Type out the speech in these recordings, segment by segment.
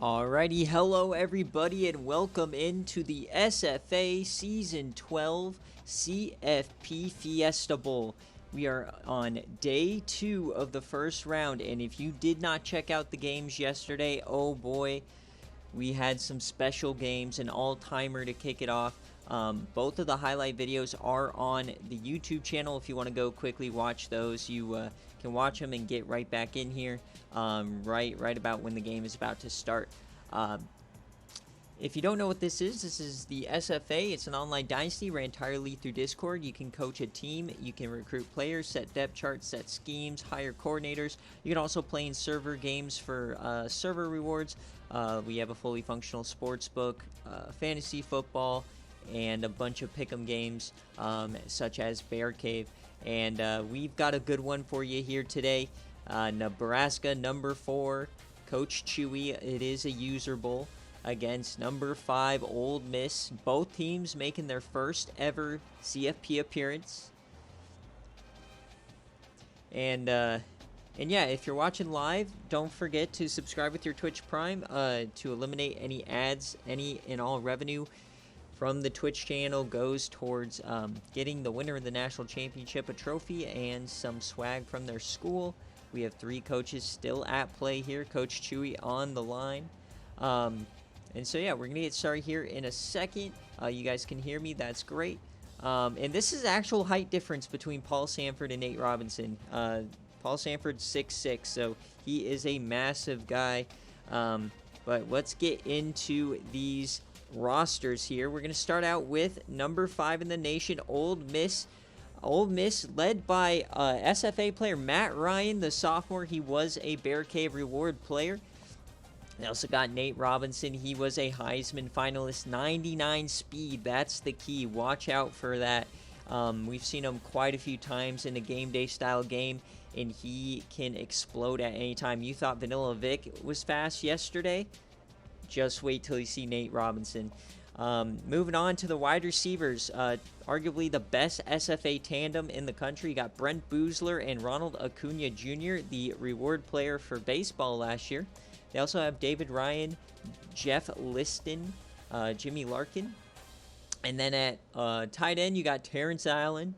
Alrighty, hello everybody and welcome into the SFA Season 12 CFP Fiesta Bowl. We are on day 2 of the first round, and if you did not check out the games yesterday, oh boy, we had some special games, an all-timer to kick it off. Both of the highlight videos are on the YouTube channel. If you want to go quickly watch those, you can watch them and get right back in here right about when the game is about to start. If you don't know what this is the SFA. It's an online dynasty ran entirely through Discord. You can coach a team, you can recruit players, set depth charts, set schemes, hire coordinators. You can also play in server games for server rewards. We have a fully functional sportsbook, fantasy football, and a bunch of pick'em games such as BearCave. And we've got a good one for you here today. Nebraska number 4, Coach Chewy. It is a user bowl against number 5 Ole Miss. Both teams making their first ever CFP appearance. And yeah, if you're watching live, don't forget to subscribe with your Twitch Prime to eliminate any ads. Any and all revenue from the Twitch channel goes towards getting the winner of the national championship a trophy and some swag from their school. We have 3 coaches still at play here. Coach Chewy on the line. And so, yeah, we're going to get started here in a second. You guys can hear me. That's great. And this is actual height difference between Paul Sanford and Nate Robinson. Paul Sanford's 6'6", so he is a massive guy. But let's get into these rosters here. We're going to start out with number 5 in the nation, Ole Miss. Ole Miss led by SFA player Matt Ryan, the sophomore. He was a BearCave reward player. They also got Nate Robinson. He was a Heisman finalist. 99 speed, that's the key. Watch out for that. We've seen him quite a few times in a game day style game, and he can explode at any time. You thought Vanilla Vic was fast yesterday? Just wait till you see Nate Robinson. Moving on to the wide receivers, arguably the best SFA tandem in the country. You got Brent Boozler and Ronald Acuna Jr., the reward player for baseball last year. They also have David Ryan, Jeff Liston, Jimmy Larkin. And then at tight end, you got Terrence Allen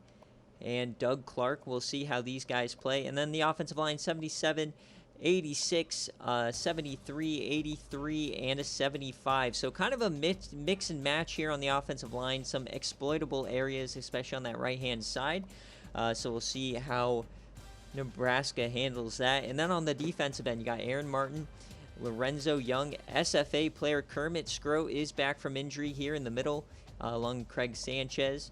and Doug Clark. We'll see how these guys play. And then the offensive line, 77, 86, 73, 83, and a 75. So kind of a mix and match here on the offensive line. Some exploitable areas, especially on that right-hand side. So we'll see how Nebraska handles that. And then on the defensive end, you got Aaron Martin, Lorenzo Young, SFA player Kermit Scrow is back from injury here in the middle, along with Craig Sanchez.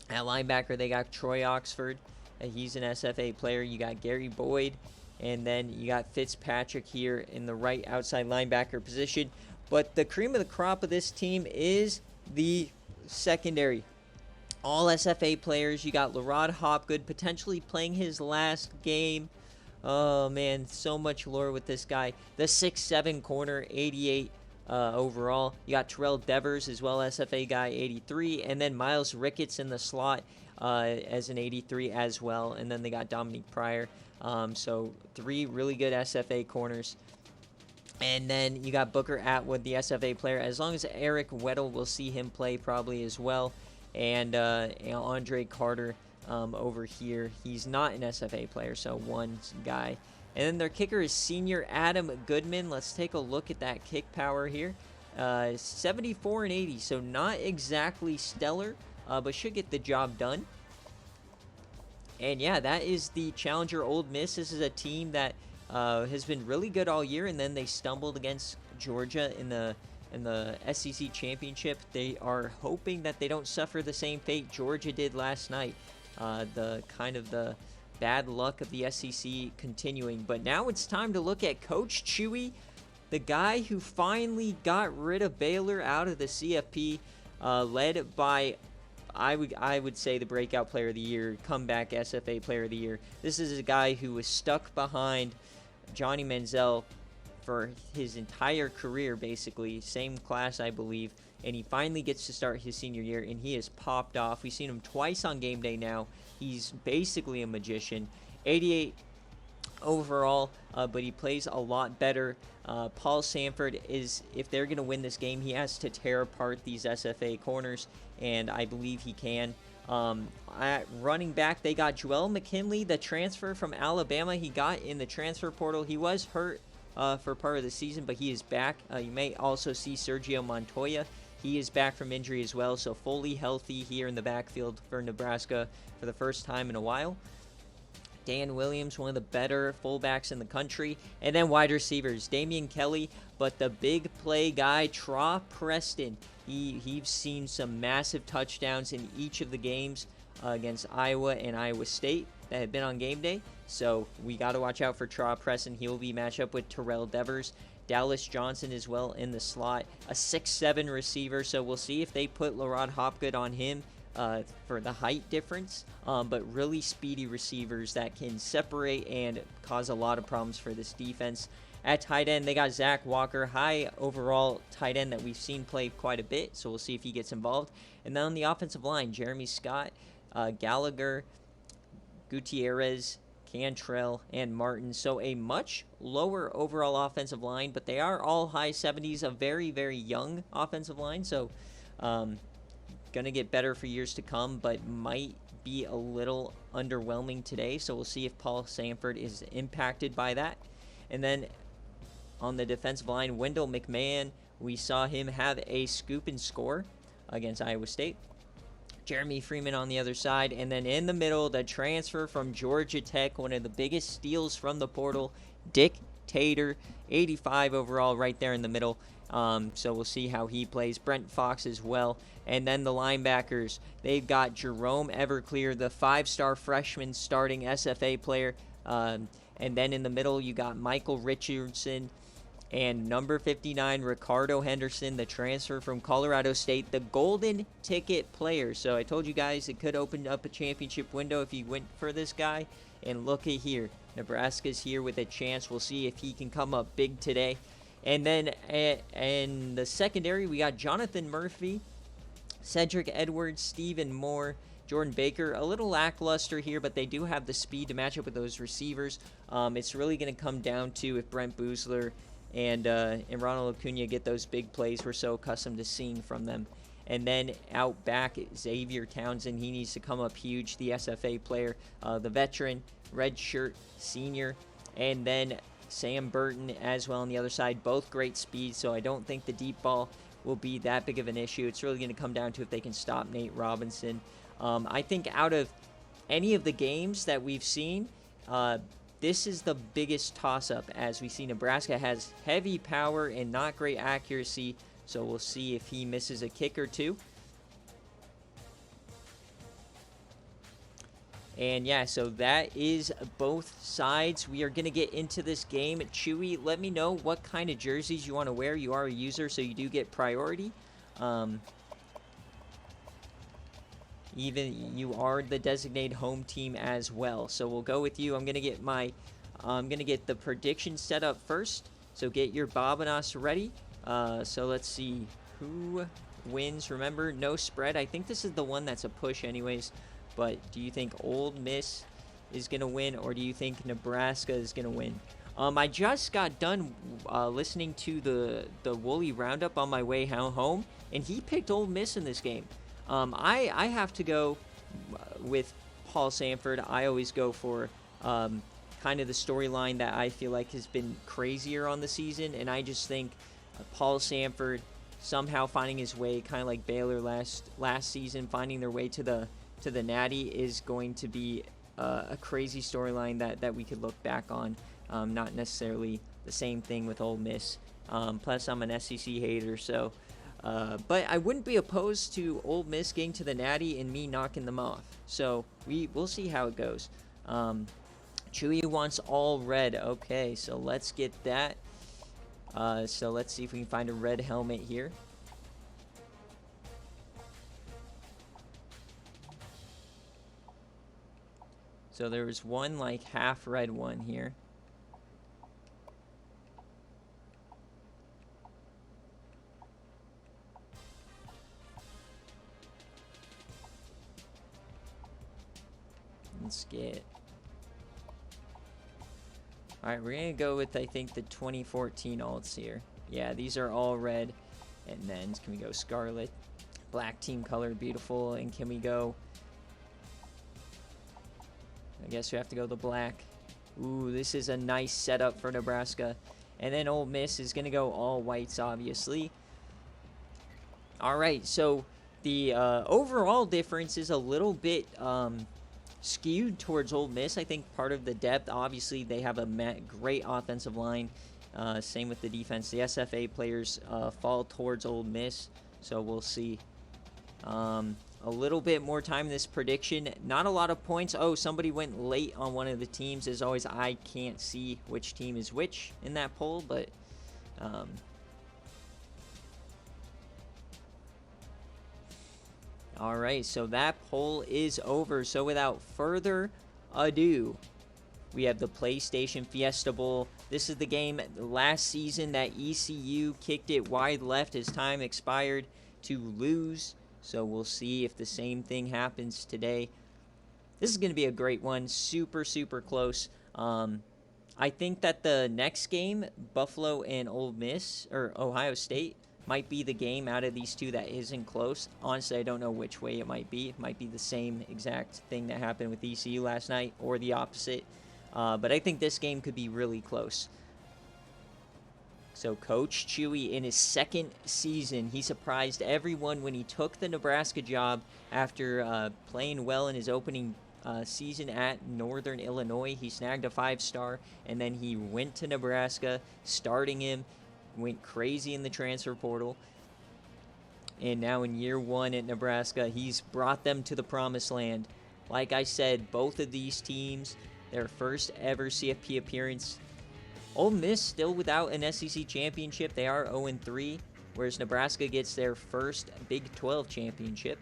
At linebacker, they got Troy Oxford. He's an SFA player. You got Gary Boyd. And then you got Fitzpatrick here in the right outside linebacker position. But the cream of the crop of this team is the secondary. All SFA players. You got Lerod Hopgood potentially playing his last game. Oh, man, so much lore with this guy. The 6'7 corner, 88 overall. You got Terrell Devers as well, SFA guy, 83. And then Miles Ricketts in the slot as an 83 as well. And then they got Dominique Pryor. So 3 really good SFA corners. And then you got Booker Atwood, the SFA player. As long as Eric Weddle, will see him play probably as well. And Andre Carter over here. He's not an SFA player, so 1 guy. And then their kicker is senior Adam Goodman. Let's take a look at that kick power here. 74 and 80, so not exactly stellar, but should get the job done. And yeah, that is the challenger Ole Miss. This is a team that has been really good all year, and then they stumbled against Georgia in the SEC championship. They are hoping that they don't suffer the same fate Georgia did last night. The bad luck of the SEC continuing. But now it's time to look at Coach Chewy, the guy who finally got rid of Baylor out of the CFP, led by I would say the breakout player of the year, comeback SFA player of the year. This is a guy who was stuck behind Johnny Manziel for his entire career, basically. Same class, I believe. And he finally gets to start his senior year, and he has popped off. We've seen him twice on game day now. He's basically a magician. 88 overall, but he plays a lot better Paul Sanford is, if they're going to win this game, he has to tear apart these SFA corners, and I believe he can. At running back, they got Joel McKinley, the transfer from Alabama. He got in the transfer portal. He was hurt for part of the season, but he is back. You may also see Sergio Montoya. He is back from injury as well, so fully healthy here in the backfield for Nebraska for the first time in a while. Dan Williams, one of the better fullbacks in the country. And then wide receivers, Damian Kelly, but the big play guy, Tra Preston. He's seen some massive touchdowns in each of the games against Iowa and Iowa State that have been on game day. So we got to watch out for Tra Preston. He will be matched up with Terrell Devers. Dallas Johnson as well in the slot, a 6'7" receiver. So we'll see if they put Lerod Hopgood on him for the height difference, but really speedy receivers that can separate and cause a lot of problems for this defense. At tight end, they got Zach Walker, high overall tight end that we've seen play quite a bit, so we'll see if he gets involved. And then on the offensive line, Jeremy Scott, Gallagher, Gutierrez, Cantrell, and Martin. So a much lower overall offensive line, but they are all high 70s, a very, very young offensive line, so going to get better for years to come, but might be a little underwhelming today. So we'll see if Paul Sanford is impacted by that. And then on the defensive line, Wendell McMahon, we saw him have a scoop and score against Iowa State. Jeremy Freeman on the other side. And then in the middle, the transfer from Georgia Tech, one of the biggest steals from the portal, Dick Tater, 85 overall right there in the middle. So we'll see how he plays. Brent Fox as well. And then the linebackers, they've got Jerome Everclear, the 5-star freshman starting SFA player. And then in the middle, you got Michael Richardson and number 59, Ricardo Henderson, the transfer from Colorado State, the golden ticket player. So I told you guys it could open up a championship window if you went for this guy. And look at here. Nebraska's here with a chance. We'll see if he can come up big today. And then in the secondary, we got Jonathan Murphy, Cedric Edwards, Stephen Moore, Jordan Baker. A little lackluster here, but they do have the speed to match up with those receivers. It's really going to come down to if Brent Boozler and Ronald Acuna get those big plays we're so accustomed to seeing from them. And then out back, Xavier Townsend. He needs to come up huge, the SFA player, the veteran, redshirt senior. And then Sam Burton as well on the other side. Both great speed, so I don't think the deep ball will be that big of an issue. It's really going to come down to if they can stop Nate Robinson. I think out of any of the games that we've seen, this is the biggest toss-up, as we see Nebraska has heavy power and not great accuracy, so we'll see if he misses a kick or two. And yeah, so that is both sides. We are going to get into this game. Chewy, let me know what kind of jerseys you want to wear. You are a user, so you do get priority. Even you are the designated home team as well. So we'll go with you. I'm going to get the prediction set up first. So get your Bobanos ready. So let's see who wins. Remember, no spread. I think this is the one that's a push anyways. But do you think Ole Miss is going to win, or do you think Nebraska is going to win? I just got done listening to the Wooly Roundup on my way home, and he picked Ole Miss in this game. I have to go with Paul Sanford. I always go for kind of the storyline that I feel like has been crazier on the season, and I just think Paul Sanford somehow finding his way, kind of like Baylor last season, finding their way to the Natty is going to be a crazy storyline that we could look back on. Not necessarily the same thing with Ole Miss. Plus, I'm an SEC hater, so. But I wouldn't be opposed to Ole Miss getting to the Natty and me knocking them off. So we'll see how it goes. Chewy wants all red. Okay, so let's get that. So let's see if we can find a red helmet here. So there was one like half red one here. Let's get All right, we're going to go with, I think, the 2014 alts here. Yeah, these are all red. And then can we go scarlet? Black team color, beautiful. And can we go... I guess we have to go the black. Ooh, this is a nice setup for Nebraska. And then Ole Miss is going to go all whites, obviously. All right, so the overall difference is a little bit skewed towards Ole Miss. I think part of the depth, obviously, they have a great offensive line. Same with the defense. The SFA players fall towards Ole Miss, so we'll see. A little bit more time in this prediction. Not a lot of points. Oh, somebody went late on one of the teams. As always, I can't see which team is which in that poll, but... all right, so that poll is over. So without further ado, we have the PlayStation Fiesta Bowl. This is the game last season that ECU kicked it wide left as time expired to lose. So we'll see if the same thing happens today. This is going to be a great one. Super, super close. I think that the next game, Buffalo and Ole Miss, or Ohio State, might be the game out of these two that isn't close. Honestly, I don't know which way it might be. It might be the same exact thing that happened with ECU last night or the opposite. But I think this game could be really close. So Coach Chewy, in his second season, he surprised everyone when he took the Nebraska job after playing well in his opening season at Northern Illinois. He snagged a 5-star, and then he went to Nebraska, starting him, went crazy in the transfer portal. And now in year one at Nebraska, he's brought them to the promised land. Like I said, both of these teams, their first ever CFP appearance. Ole Miss still without an SEC championship. They are 0-3, whereas Nebraska gets their first Big 12 championship.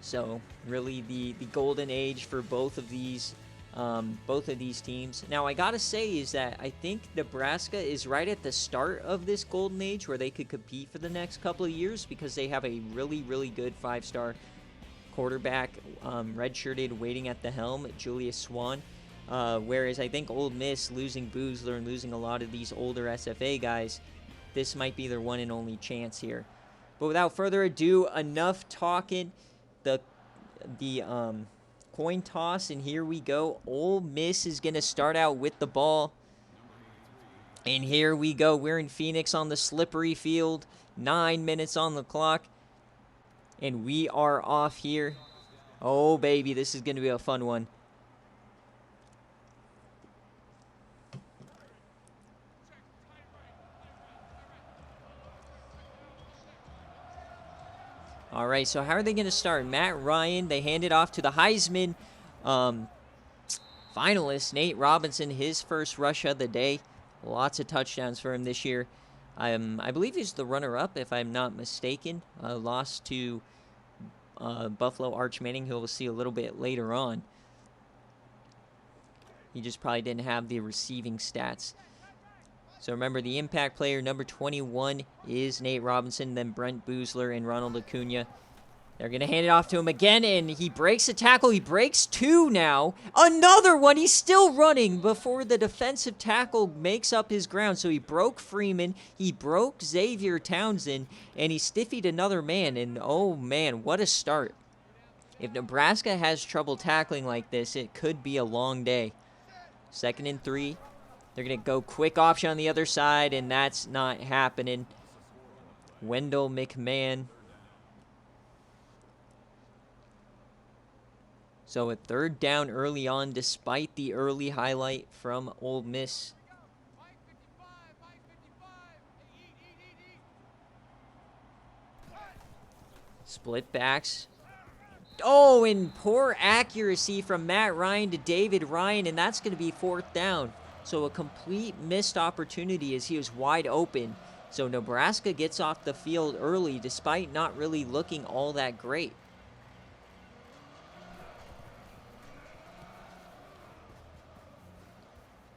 So really the golden age for both of these teams. Now I gotta say is that I think Nebraska is right at the start of this golden age where they could compete for the next couple of years because they have a really, really good 5-star quarterback, redshirted, waiting at the helm, Julius Swan. Whereas I think Ole Miss, losing Boozler and losing a lot of these older SFA guys, this might be their one and only chance here. But without further ado, enough talking. The coin toss, and here we go. Ole Miss is going to start out with the ball. And here we go. We're in Phoenix on the slippery field. 9 minutes on the clock. And we are off here. Oh, baby, this is going to be a fun one. All right, so how are they going to start? Matt Ryan, they hand it off to the Heisman finalist, Nate Robinson, his first rush of the day. Lots of touchdowns for him this year. I believe he's the runner-up, if I'm not mistaken. Lost to Buffalo Arch Manning, who we'll see a little bit later on. He just probably didn't have the receiving stats. So remember, the impact player, number 21, is Nate Robinson, then Brent Boozler and Ronald Acuna. They're going to hand it off to him again, and he breaks a tackle. He breaks two now. Another one. He's still running before the defensive tackle makes up his ground. So he broke Freeman. He broke Xavier Townsend, and he stiffied another man. And, oh, man, what a start. If Nebraska has trouble tackling like this, it could be a long day. 2nd and 3. They're going to go quick option on the other side, and that's not happening. Wendell McMahon. So a 3rd down early on, despite the early highlight from Ole Miss. Split backs. Oh, and poor accuracy from Matt Ryan to David Ryan, and that's going to be 4th down. So a complete missed opportunity as he was wide open. So Nebraska gets off the field early despite not really looking all that great.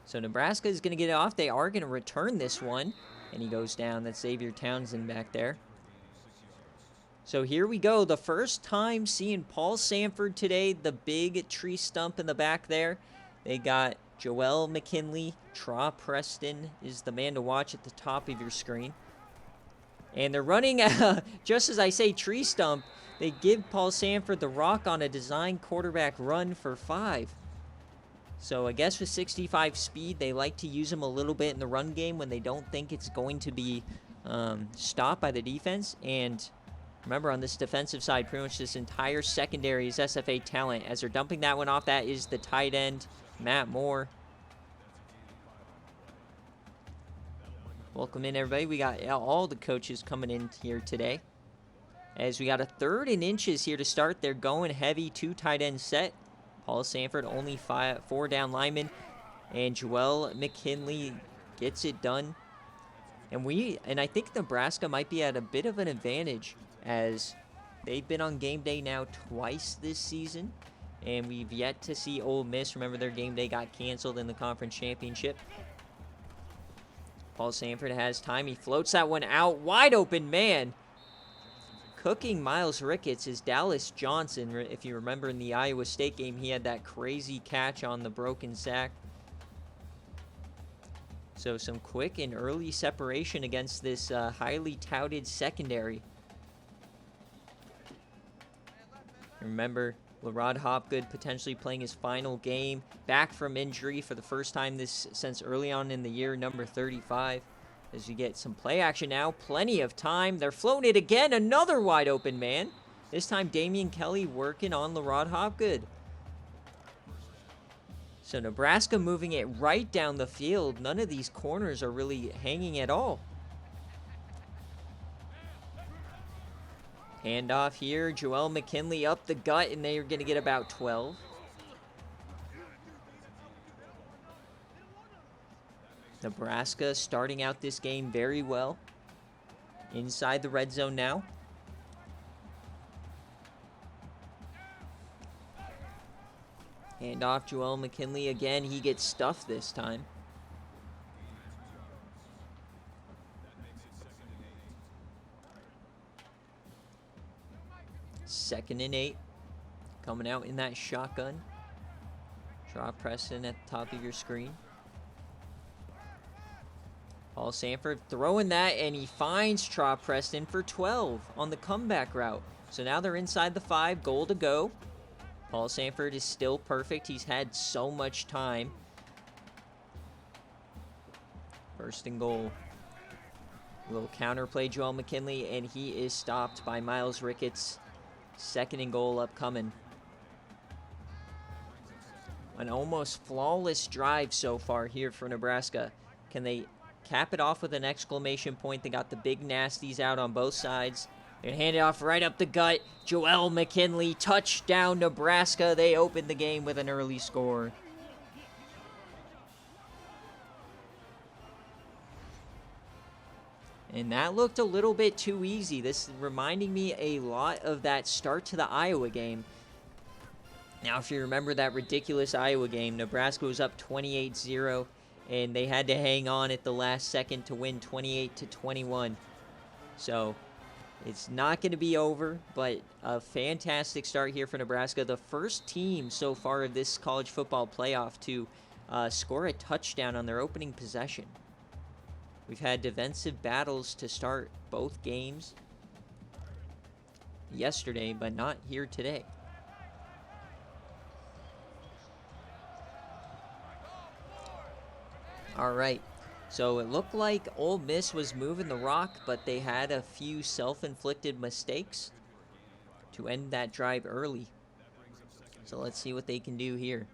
So Nebraska is going to get it off. They are going to return this one. And he goes down. That's Xavier Townsend back there. So here we go. The first time seeing Paul Sanford today. The big tree stump in the back there. They got Joel McKinley, Tra Preston is the man to watch at the top of your screen. And they're running, just as I say, tree stump. They give Paul Sanford the rock on a design quarterback run for 5. So I guess with 65 speed, they like to use him a little bit in the run game when they don't think it's going to be stopped by the defense. And remember, on this defensive side, pretty much this entire secondary is SFA talent. As they're dumping that one off, that is the tight end, Matt Moore. Welcome in, everybody. We got all the coaches coming in here today. As we got a 3rd and inches here to start. They're going heavy, 2 tight end set. Paul Sanford, only 4 down linemen. And Joel McKinley gets it done. And I think Nebraska might be at a bit of an advantage, as they've been on game day now twice this season. And we've yet to see Ole Miss. Remember, their game day got canceled in the conference championship. Paul Sanford has time. He floats that one out. Wide open man. Cooking Miles Ricketts is Dallas Johnson. If you remember in the Iowa State game, he had that crazy catch on the broken sack. So some quick and early separation against this highly touted secondary. Remember, LaRod Hopgood potentially playing his final game, back from injury for the first time since early on in the year, number 35. As we get some play action now, plenty of time. They're floating it again, another wide open man. This time Damian Kelly working on LaRod Hopgood. So Nebraska moving it right down the field. None of these corners are really hanging at all. Handoff here, Joel McKinley up the gut, and they're going to get about 12. Nebraska starting out this game very well. Inside the red zone now. Handoff, Joel McKinley again. He gets stuffed this time. Second and 8. Coming out in that shotgun. Draw Preston at the top of your screen. Paul Sanford throwing that, and he finds Tra Preston for 12 on the comeback route. So now they're inside the 5, goal to go. Paul Sanford is still perfect. He's had so much time. First and goal. A little counter play, Joel McKinley, and he is stopped by Miles Ricketts. Second and goal upcoming. An almost flawless drive so far here for Nebraska. Can they cap it off with an exclamation point? They got the big nasties out on both sides. And hand it off right up the gut. Joel McKinley, touchdown Nebraska. They opened the game with an early score. And that looked a little bit too easy. This is reminding me a lot of that start to the Iowa game. Now, if you remember that ridiculous Iowa game, Nebraska was up 28-0, and they had to hang on at the last second to win 28-21. So it's not going to be over, but a fantastic start here for Nebraska. The first team so far of this college football playoff to score a touchdown on their opening possession. We've had defensive battles to start both games yesterday, but not here today. All right, so it looked like Ole Miss was moving the rock, but they had a few self-inflicted mistakes to end that drive early. So let's see what they can do here.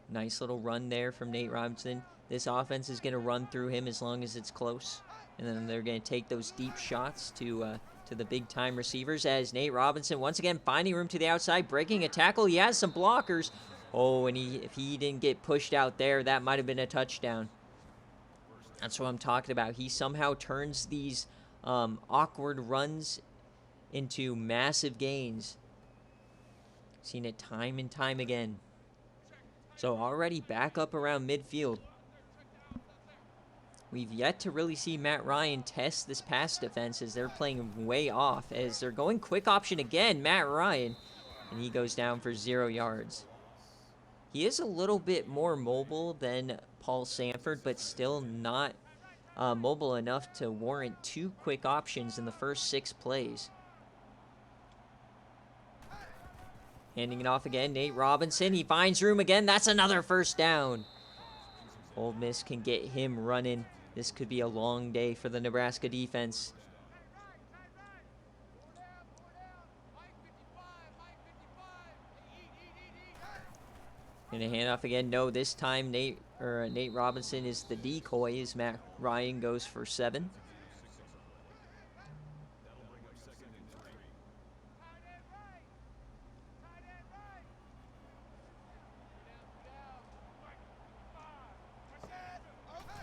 Nice little run there from Nate Robinson. This offense is going to run through him as long as it's close. And then they're going to take those deep shots to the big-time receivers, as Nate Robinson once again finding room to the outside, breaking a tackle. He has some blockers. Oh, and if he didn't get pushed out there, that might have been a touchdown. That's what I'm talking about. He somehow turns these awkward runs into massive gains. Seen it time and time again. So already back up around midfield. We've yet to really see Matt Ryan test this pass defense, as they're playing way off. As they're going quick option again, Matt Ryan. And he goes down for 0 yards. He is a little bit more mobile than Paul Sanford, but still not mobile enough to warrant 2 quick options in the first 6 plays. Handing it off again, Nate Robinson. He finds room again. That's another first down. Ole Miss can get him running. This could be a long day for the Nebraska defense. And a handoff again. No, this time Nate Robinson is the decoy as Matt Ryan goes for 7.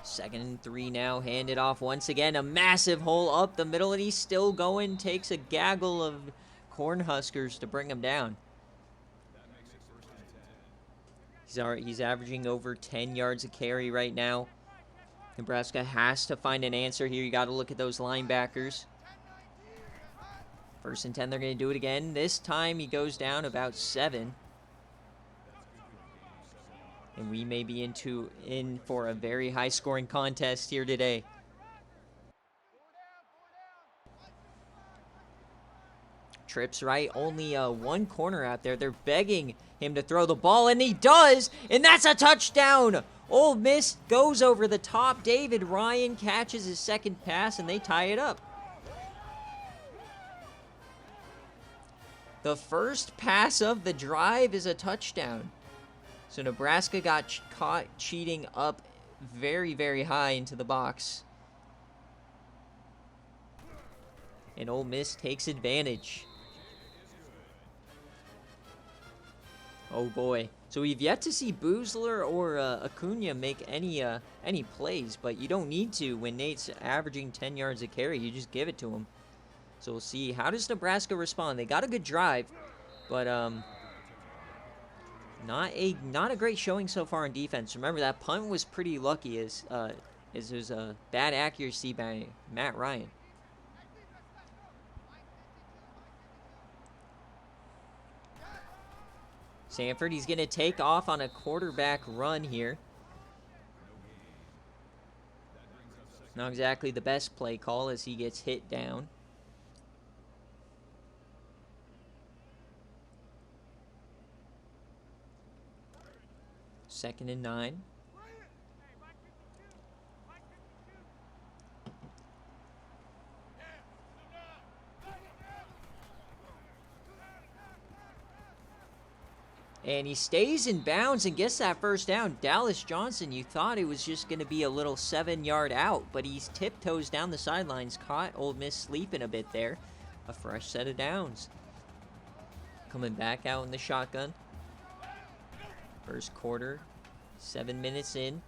Second and 3 now. Hand it off once again. A massive hole up the middle, and he's still going. Takes a gaggle of Cornhuskers to bring him down. He's averaging over 10 yards a carry right now. Nebraska has to find an answer here. You got to look at those linebackers. First and 10, they're going to do it again. This time he goes down about 7. And we may be in for a very high-scoring contest here today. Trips right, only one corner out there. They're begging him to throw the ball, and he does, and that's a touchdown. Ole Miss goes over the top. David Ryan catches his second pass, and they tie it up. The first pass of the drive is a touchdown. So Nebraska got caught cheating up very, very high into the box. And Ole Miss takes advantage. Oh boy. So we've yet to see Boozler or Acuna make any plays, but you don't need to when Nate's averaging 10 yards a carry. You just give it to him. So we'll see. How does Nebraska respond? They got a good drive, but not a great showing so far in defense. Remember, that punt was pretty lucky as it was a bad accuracy by Matt Ryan. Sanford, he's going to take off on a quarterback run here. Not exactly the best play call as he gets hit down. Second and 9. And he stays in bounds and gets that first down. Dallas Johnson, you thought it was just going to be a little 7-yard out, but he's tiptoes down the sidelines, caught Ole Miss sleeping a bit there. A fresh set of downs. Coming back out in the shotgun. First quarter, 7 minutes in.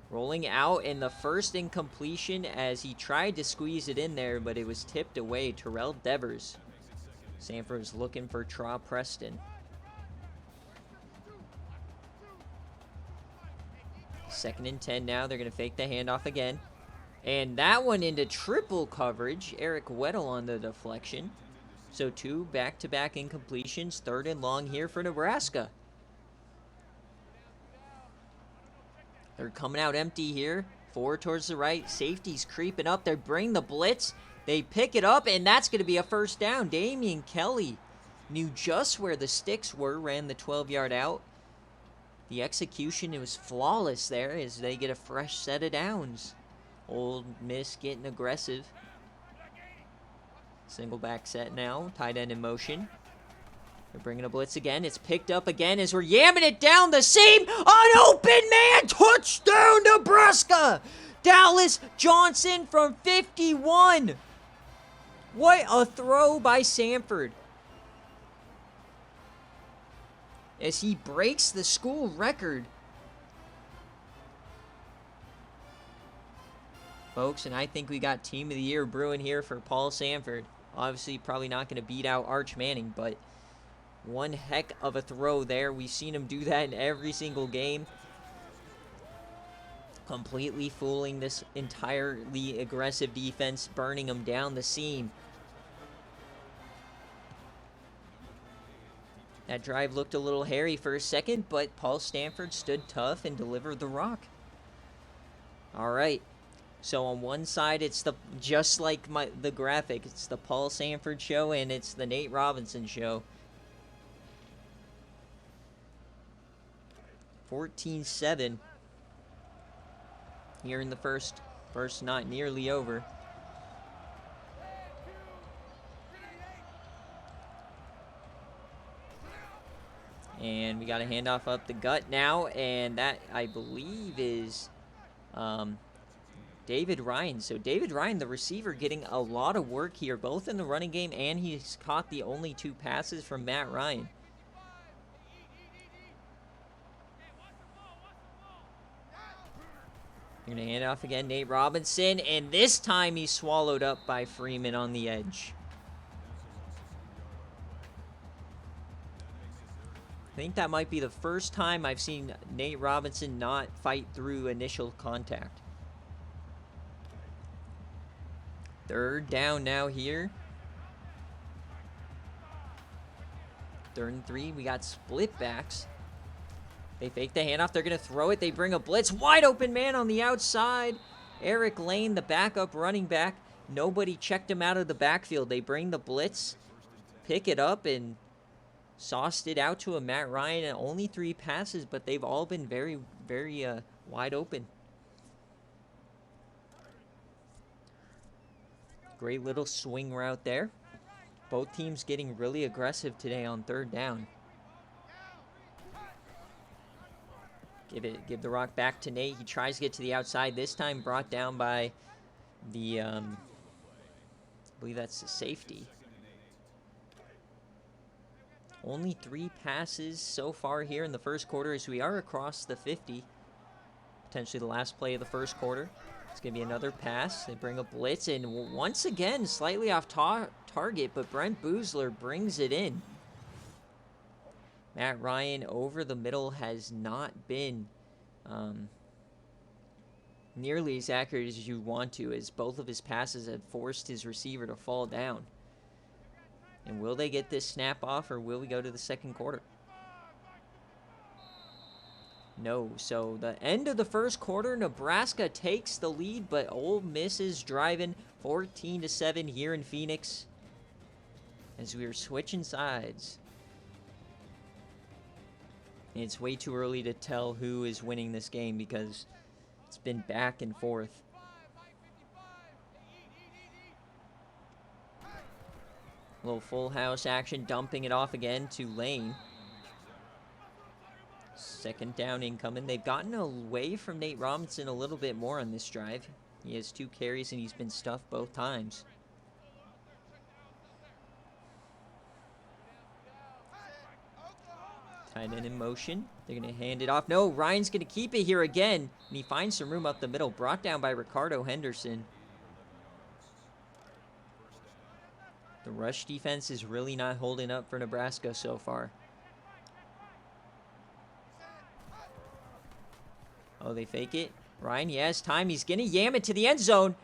Rolling out, and the first incompletion as he tried to squeeze it in there, but it was tipped away. Terrell Devers. Sanford's looking for Tra Preston. Second and 10 now. They're going to fake the handoff again. And that one into triple coverage. Eric Weddle on the deflection. So 2 back-to-back incompletions. Third and long here for Nebraska. They're coming out empty here. 4 towards the right. Safety's creeping up. They bring the blitz. They pick it up, and that's going to be a first down. Damian Kelly knew just where the sticks were. Ran the 12-yard out. The execution, it was flawless there as they get a fresh set of downs. Ole Miss getting aggressive. Single back set now. Tight end in motion. They're bringing a blitz again. It's picked up again as we're yamming it down the seam. An open man. Touchdown, Nebraska. Dallas Johnson from 51. What a throw by Sanford. As he breaks the school record. Folks, and I think we got Team of the Year brewing here for Paul Sanford. Obviously, probably not going to beat out Arch Manning, but one heck of a throw there. We've seen him do that in every single game. Completely fooling this entirely aggressive defense, burning them down the seam. That drive looked a little hairy for a second, but Paul Stanford stood tough and delivered the rock. All right. So on one side, it's just like the graphic. It's the Paul Stanford show, and it's the Nate Robinson show. 14-7 here in the first not nearly over. And we got a handoff up the gut now, and that, I believe, is David Ryan. So David Ryan, the receiver, getting a lot of work here, both in the running game, and he's caught the only 2 passes from Matt Ryan. You're going to hand off again, Nate Robinson, and this time he's swallowed up by Freeman on the edge. I think that might be the first time I've seen Nate Robinson not fight through initial contact. 3rd down now here. 3rd and 3. We got split backs. They fake the handoff. They're going to throw it. They bring a blitz. Wide open man on the outside. Eric Lane, the backup running back. Nobody checked him out of the backfield. They bring the blitz, pick it up, and sauced it out to a Matt Ryan. And only 3 passes, but they've all been very, very wide open. Great little swing route there. Both teams getting really aggressive today on 3rd down. Give the rock back to Nate. He tries to get to the outside. This time brought down by the, I believe that's the safety. Only 3 passes so far here in the first quarter as we are across the 50. Potentially the last play of the first quarter. It's going to be another pass. They bring a blitz, and once again, slightly off target, but Brent Boozler brings it in. Matt Ryan over the middle has not been nearly as accurate as you want to, as both of his passes have forced his receiver to fall down. And will they get this snap off, or will we go to the second quarter? No. So the end of the first quarter, Nebraska takes the lead, but Ole Miss is driving 14-7 here in Phoenix as we are switching sides. It's way too early to tell who is winning this game because it's been back and forth. A little full house action, dumping it off again to Lane. 2nd down incoming. They've gotten away from Nate Robinson a little bit more on this drive. He has 2 carries and he's been stuffed both times. Tight end in motion. They're going to hand it off. No, Ryan's going to keep it here again. And he finds some room up the middle. Brought down by Ricardo Henderson. The rush defense is really not holding up for Nebraska so far. Oh, they fake it. Ryan, he has time. He's going to yam it to the end zone.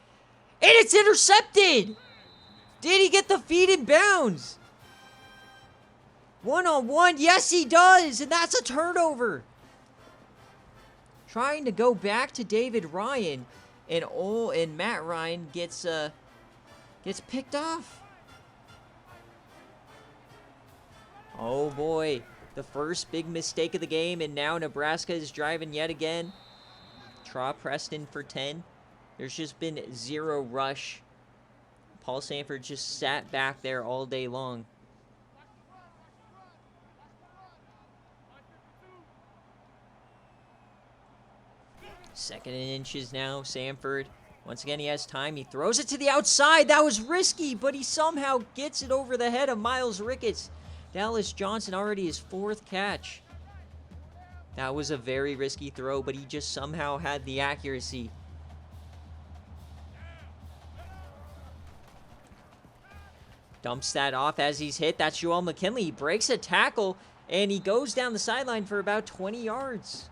And it's intercepted! Did he get the feet in bounds? 1-on-1, yes he does, and that's a turnover. Trying to go back to David Ryan, and Matt Ryan gets picked off. Oh boy, the first big mistake of the game, and now Nebraska is driving yet again. Traw Preston for 10. There's just been 0 rush. Paul Sanford just sat back there all day long. Second and inches now, Sanford. Once again, he has time. He throws it to the outside. That was risky, but he somehow gets it over the head of Miles Ricketts. Dallas Johnson already his 4th catch. That was a very risky throw, but he just somehow had the accuracy. Dumps that off as he's hit. That's Joel McKinley. He breaks a tackle, and he goes down the sideline for about 20 yards.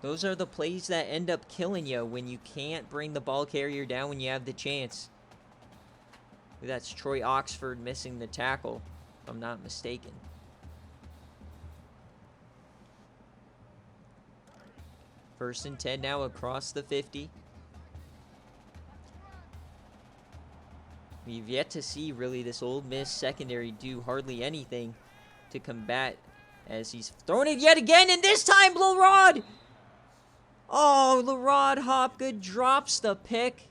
Those are the plays that end up killing you when you can't bring the ball carrier down when you have the chance. That's Troy Oxford missing the tackle. if I'm not mistaken. First and 10 now across the 50. We've yet to see really this Ole Miss secondary do hardly anything to combat as he's thrown it yet again, and this time LaRod! Oh, LaRod Hopgood drops the pick.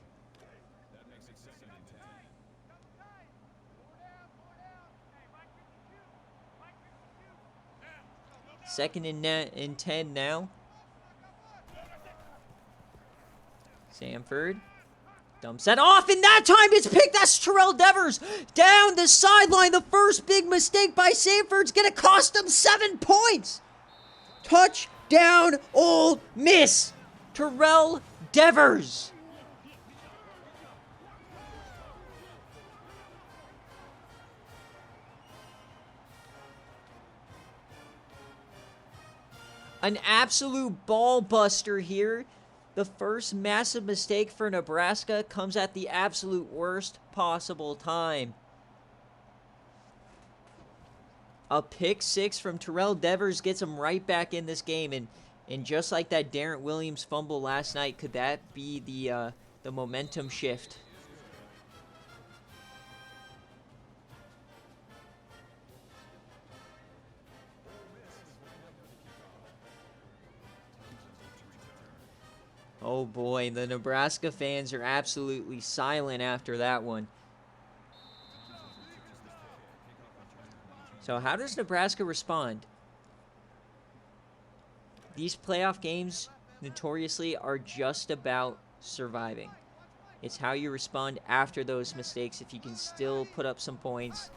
Second and 10 now. Samford dumps that off, and that time it's picked. That's Terrell Devers down the sideline. The first big mistake by Samford's going to cost them 7 points. Touchdown, Ole Miss. Terrell Devers. An absolute ball buster here. The first massive mistake for Nebraska comes at the absolute worst possible time. A pick six from Terrell Devers gets him right back in this game. And just like that Darren Williams fumble last night, could that be the momentum shift? Oh boy, the Nebraska fans are absolutely silent after that one. So how does Nebraska respond? These playoff games notoriously are just about surviving. It's how you respond after those mistakes. If you can still put up some points,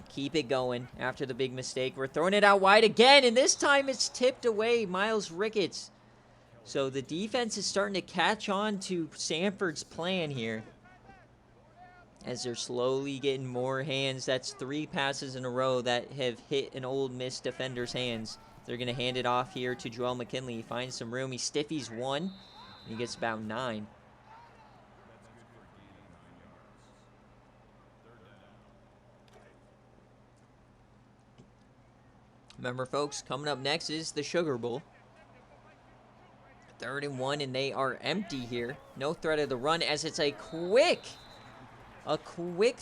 keep it going after the big mistake. We're throwing it out wide again, and this time it's tipped away. Miles Ricketts. So the defense is starting to catch on to Samford's plan here, as they're slowly getting more hands. That's 3 passes in a row that have hit an Ole Miss defender's hands. They're going to hand it off here to Joel McKinley. He finds some room. He stiffies 1, and he gets about 9. Remember, folks, coming up next is the Sugar Bowl. 3rd and 1, and they are empty here. No threat of the run, as it's a quick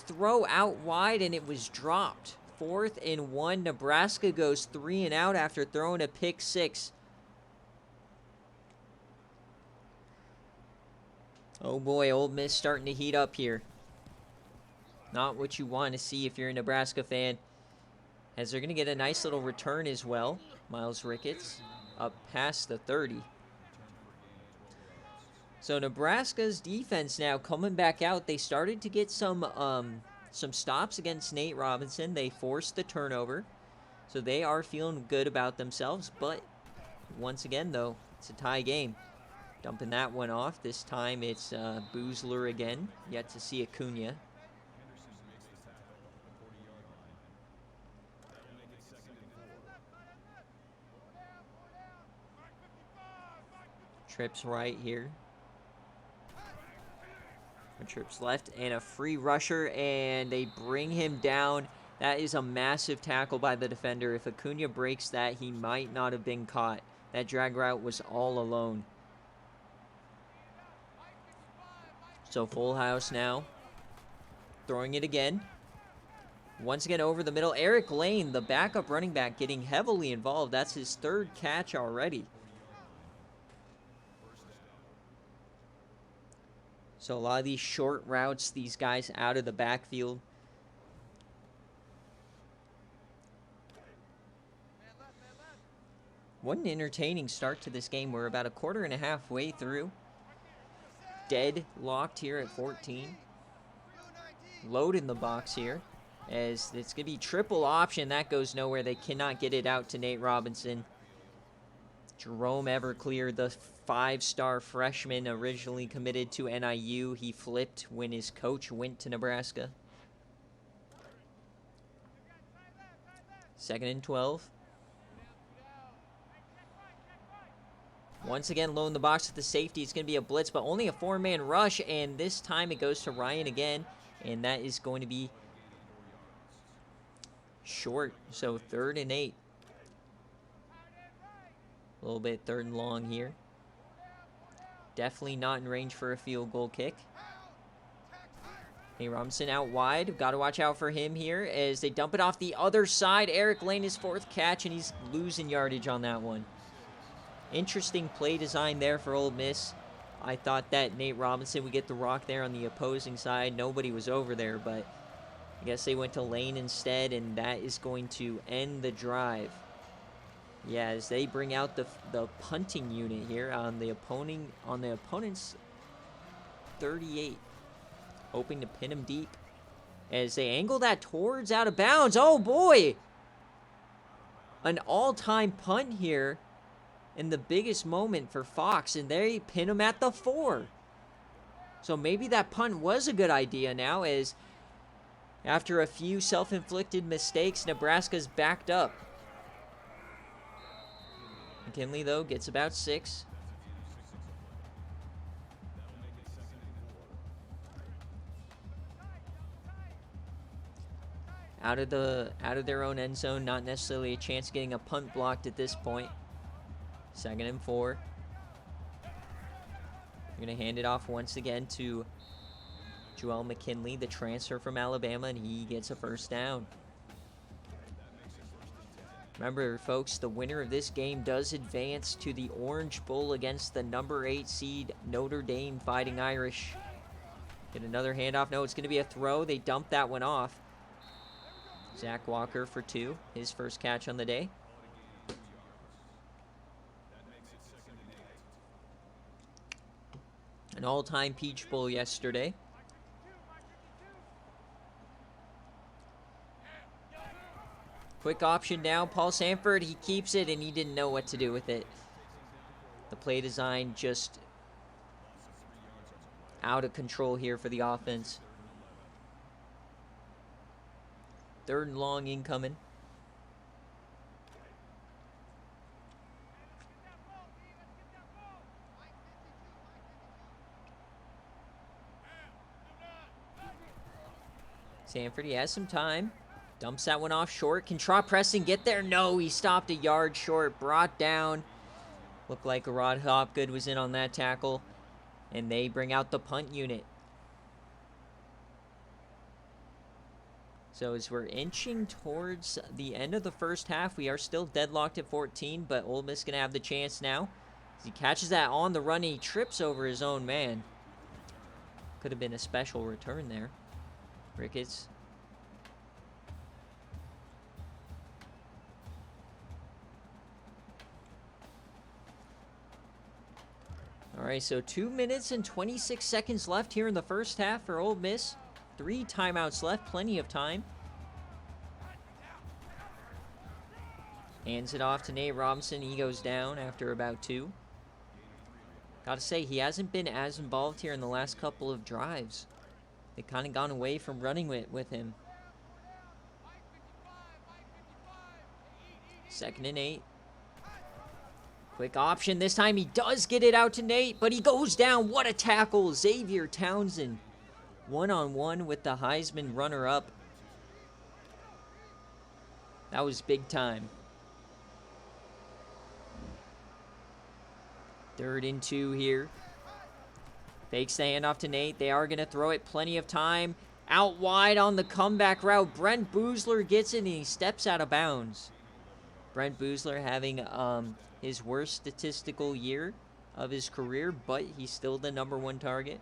throw out wide, and it was dropped. 4th and 1. Nebraska goes 3 and out after throwing a pick 6. Oh boy, Ole Miss starting to heat up here. Not what you want to see if you're a Nebraska fan, as they're going to get a nice little return as well. Miles Ricketts up past the 30. So Nebraska's defense now coming back out. They started to get some stops against Nate Robinson. They forced the turnover. So they are feeling good about themselves. But once again, though, it's a tie game. Dumping that one off. This time it's Boozler again. Yet to see Acuna. Trips right here. Trips left, and a free rusher, and they bring him down. That is a massive tackle by the defender. If Acuna breaks that, he might not have been caught. That drag route was all alone. So full house now. Throwing it again. Once again over the middle. Eric Lane, the backup running back, getting heavily involved. That's his 3rd catch already. So a lot of these short routes, these guys out of the backfield. What an entertaining start to this game. We're about a 1/4 way through. Deadlocked here at 14. Load in the box here, as it's going to be triple option. That goes nowhere. They cannot get it out to Nate Robinson. Jerome Everclear, the 5-star freshman originally committed to NIU. He flipped when his coach went to Nebraska. 2nd and 12. Once again, low in the box at the safety. It's going to be a blitz, but only a 4-man rush, and this time it goes to Ryan again, and that is going to be short. So 3rd and 8. A little bit 3rd and long here. Definitely not in range for a field goal kick. Hey, Robinson out wide. Got to watch out for him here as they dump it off the other side. Eric Lane, his 4th catch, and he's losing yardage on that one. Interesting play design there for Ole Miss. I thought that Nate Robinson would get the rock there on the opposing side. Nobody was over there, but I guess they went to Lane instead, and that is going to end the drive. Yeah, as they bring out the punting unit here on the opponent's 38, hoping to pin him deep as they angle that towards out of bounds. Oh boy, an all-time punt here in the biggest moment for Fox, and they pin him at the 4. So maybe that punt was a good idea now, as after a few self-inflicted mistakes, Nebraska's backed up. McKinley, though, gets about 6. Out of their own end zone, not necessarily a chance of getting a punt blocked at this point. 2nd and 4. They're going to hand it off once again to Joel McKinley, the transfer from Alabama, and he gets a 1st down. Remember, folks, the winner of this game does advance to the Orange Bowl against the number 8 seed Notre Dame Fighting Irish. Get another handoff. No, it's going to be a throw. They dump that one off. Zach Walker for 2, his 1st catch on the day. An all-time Peach Bowl yesterday. Quick option now. Paul Sanford, he keeps it, and he didn't know what to do with it. The play design just out of control here for the offense. 3rd and long incoming. Sanford, he has some time. Dumps that one off short. Can Trot Preston get there? No, he stopped a yard short. Brought down. Looked like Rod Hopgood was in on that tackle. And they bring out the punt unit. So as we're inching towards the end of the 1st half, we are still deadlocked at 14, but Ole Miss going to have the chance now. As he catches that on the run, he trips over his own man. Could have been a special return there. Ricketts. All right, so 2 minutes and 26 seconds left here in the 1st half for Ole Miss. 3 timeouts left, plenty of time. Hands it off to Nate Robinson. He goes down after about 2. Got to say, he hasn't been as involved here in the last couple of drives. They've kind of gone away from running with him. 2nd and 8. Quick option. This time he does get it out to Nate, but he goes down. What a tackle. Xavier Townsend. One-on-one with the Heisman runner-up. That was big time. 3rd and 2 here. Fakes the handoff to Nate. They are going to throw it. Plenty of time. Out wide on the comeback route. Brent Boozler gets it, and he steps out of bounds. Brent Boozler having his worst statistical year of his career, but he's still the number 1 target.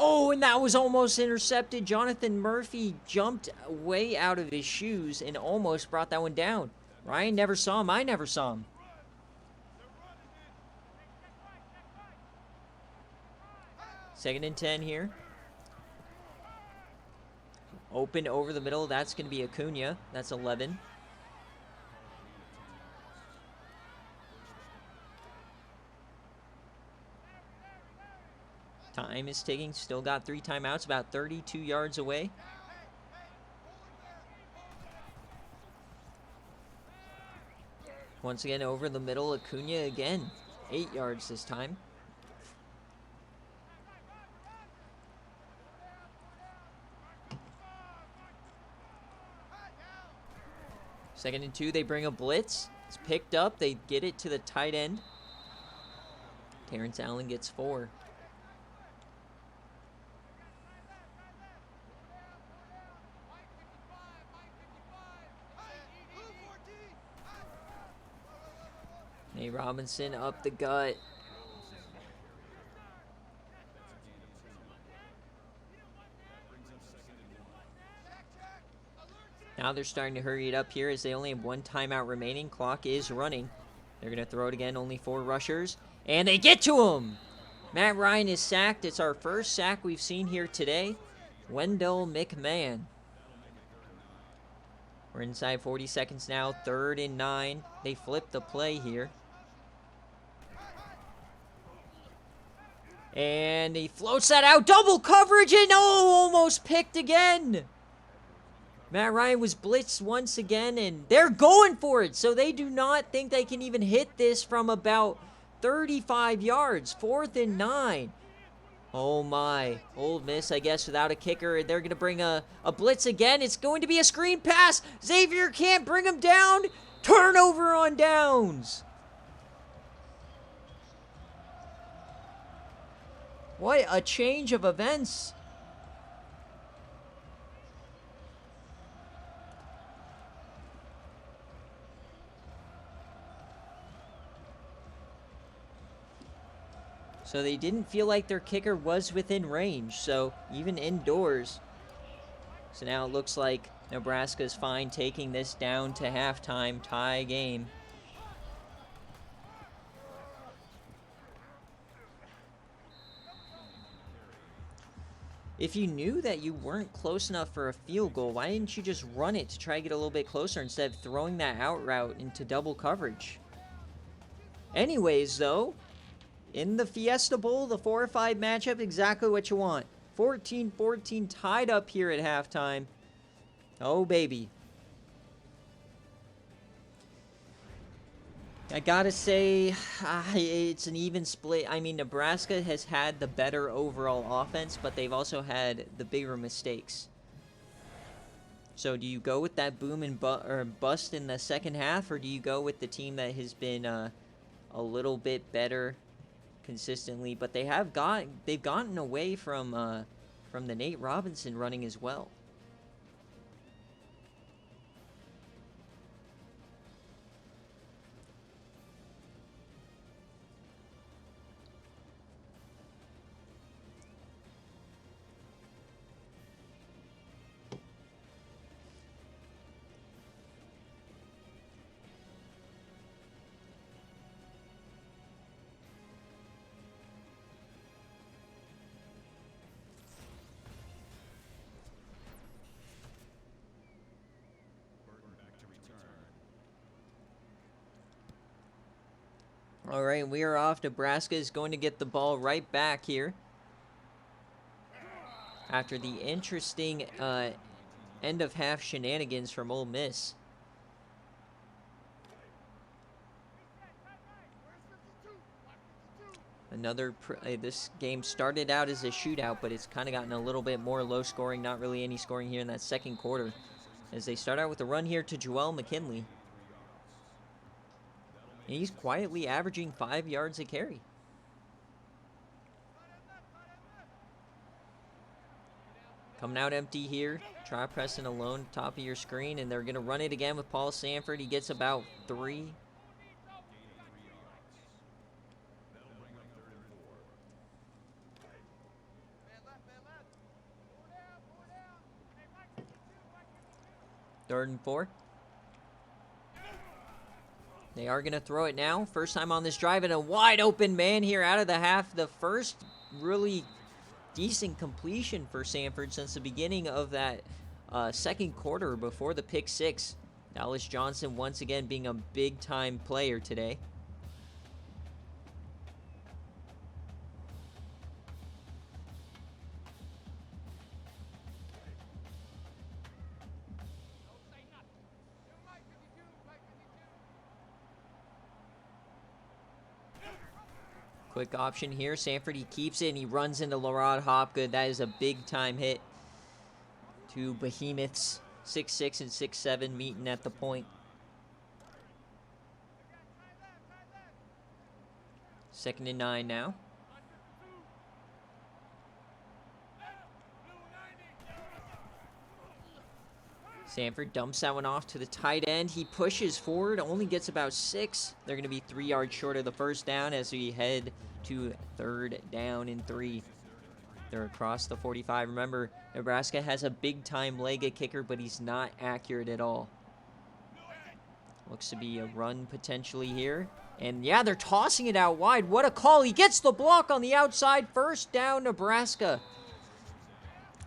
Oh, and that was almost intercepted. Jonathan Murphy jumped way out of his shoes and almost brought that one down. Ryan never saw him. I never saw him. Second and 10 here. Open over the middle. That's going to be Acuna. That's 11. Time is ticking. Still got 3 timeouts. About 32 yards away. Once again, over the middle. Acuna again. 8 yards this time. 2nd and 2, they bring a blitz. It's picked up. They get it to the tight end. Terrence Allen gets 4. Nate Robinson up the gut. Now they're starting to hurry it up here as they only have 1 timeout remaining. Clock is running. They're going to throw it again. Only 4 rushers. And they get to him! Matt Ryan is sacked. It's our first sack we've seen here today. Wendell McMahon. We're inside 40 seconds now. 3rd and 9. They flip the play here. And he floats that out. Double coverage and almost picked again. Matt Ryan was blitzed once again, and they're going for it. So they do not think they can even hit this from about 35 yards. 4th and 9. Oh my. Ole Miss, I guess, without a kicker. They're going to bring a blitz again. It's going to be a screen pass. Xavier can't bring him down. Turnover on downs. What a change of events. So they didn't feel like their kicker was within range, so even indoors. So now it looks like Nebraska's fine taking this down to halftime, tie game. If you knew that you weren't close enough for a field goal, why didn't you just run it to try to get a little bit closer instead of throwing that out route into double coverage? Anyways, though, in the Fiesta Bowl, the 4-5 matchup, exactly what you want. 14-14 tied up here at halftime. Oh, baby. I gotta say, it's an even split. I mean, Nebraska has had the better overall offense, but they've also had the bigger mistakes. So do you go with that boom and bust in the second half, or do you go with the team that has been a little bit better consistently? But they've gotten away from the Nate Robinson running as well. All right, we are off. Nebraska is going to get the ball right back here after the interesting end of half shenanigans from Ole Miss. This game started out as a shootout, but it's kind of gotten a little bit more low scoring. Not really any scoring here in that second quarter, as they start out with a run here to Joel McKinley. And he's quietly averaging 5 yards a carry. Coming out empty here. Try pressing alone, top of your screen, and they're going to run it again with Paul Sanford. He gets about 3. Third and 4. They are going to throw it now. First time on this drive, and a wide open man here out of the half. The first really decent completion for Sanford since the beginning of that second quarter before the pick 6. Dallas Johnson once again being a big-time player today. Quick option here. Sanford, he keeps it, and he runs into Larod Hopgood. That is a big-time hit. Two behemoths, 6'6" and 6'7", meeting at the point. 2nd and 9 now. Sanford dumps that one off to the tight end. He pushes forward, only gets about 6. They're going to be 3 yards short of the first down as we head to 3rd down and 3. They're across the 45. Remember, Nebraska has a big-time leg kicker, but he's not accurate at all. Looks to be a run potentially here. And yeah, they're tossing it out wide. What a call. He gets the block on the outside. 1st down, Nebraska.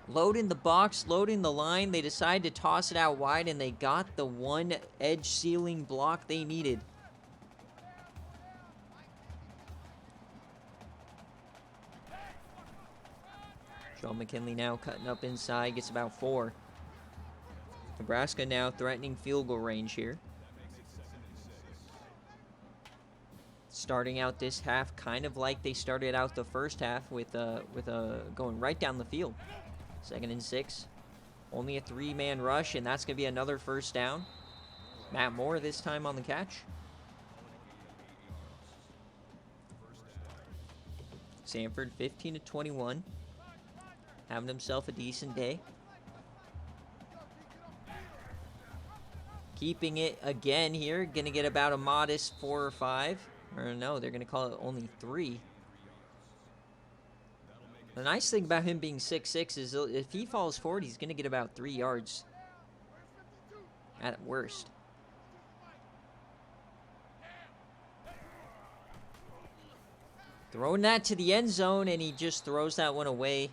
Loading the box, loading the line. They decide to toss it out wide, and they got the one edge sealing block they needed. Joe McKinley now cutting up inside, gets about 4. Nebraska now threatening field goal range here. Starting out this half kind of like they started out the first half with going right down the field. 2nd and 6. Only a 3-man rush, and that's going to be another 1st down. Matt Moore this time on the catch. Sanford 15 to 21. Having himself a decent day. Keeping it again here. Going to get about a modest 4 or 5. Or no, they're going to call it only 3. The nice thing about him being 6'6" is if he falls forward, he's going to get about 3 yards at worst. Throwing that to the end zone, and he just throws that one away.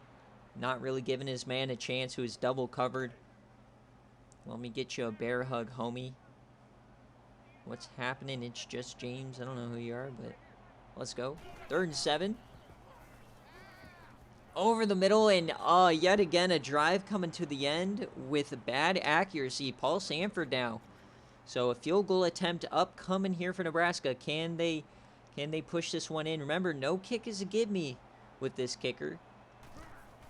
Not really giving his man a chance who is double covered. Let me get you a bear hug, homie. What's happening? It's just James. I don't know who you are, but let's go. 3rd and 7. Over the middle, and yet again a drive coming to the end with bad accuracy. Paul Sanford now. So a field goal attempt upcoming here for Nebraska. Can they push this one in? Remember, no kick is a gimme with this kicker.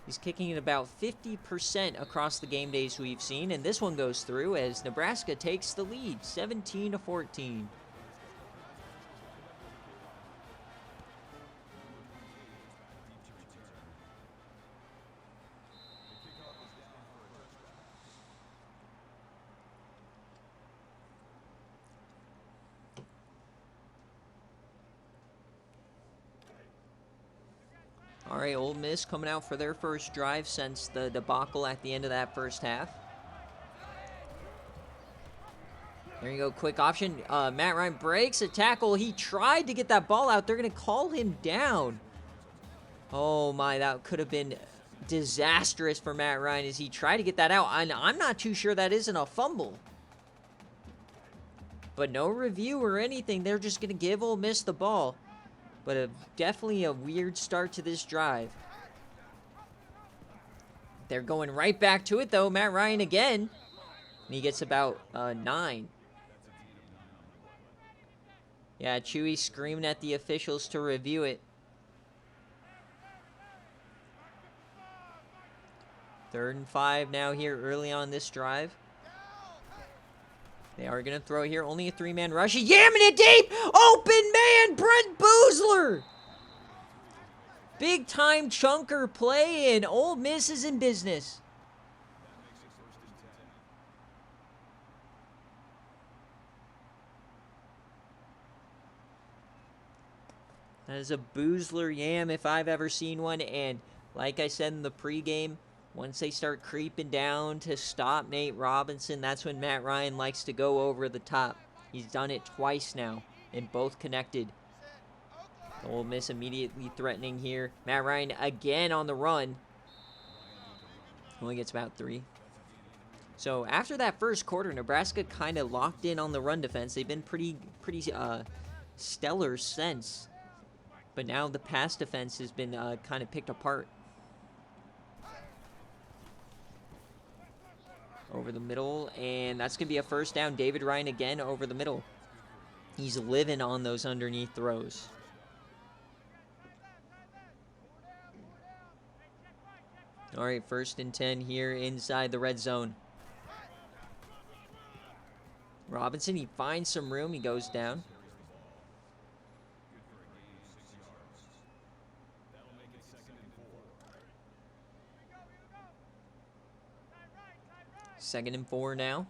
He's kicking at about 50% across the game days we've seen, and this one goes through as Nebraska takes the lead, 17 to 14. All right, Ole Miss coming out for their first drive since the debacle at the end of that first half. There you go, quick option. Matt Ryan breaks a tackle. He tried to get that ball out. They're going to call him down. Oh, my, that could have been disastrous for Matt Ryan as he tried to get that out. And I'm not too sure that isn't a fumble. But no review or anything. They're just going to give Ole Miss the ball. But definitely a weird start to this drive. They're going right back to it, though. Matt Ryan again. And he gets about 9. Yeah, Chewy screaming at the officials to review it. 3rd and 5 now here early on this drive. They are going to throw here. Only a 3-man rush. He's yamming it deep. Open man, Brent Boozler. Big time chunker play, and Ole Miss is in business. That is a Boozler yam if I've ever seen one. And like I said in the pregame, once they start creeping down to stop Nate Robinson, that's when Matt Ryan likes to go over the top. He's done it twice now, and both connected. Ole Miss immediately threatening here. Matt Ryan again on the run. Only gets about 3. So after that first quarter, Nebraska kind of locked in on the run defense. They've been pretty stellar since. But now the pass defense has been kind of picked apart. Over the middle, and that's going to be a 1st down. David Ryan again over the middle. He's living on those underneath throws. All right, 1st and 10 here inside the red zone. Robinson, he finds some room. He goes down. 2nd and 4 now.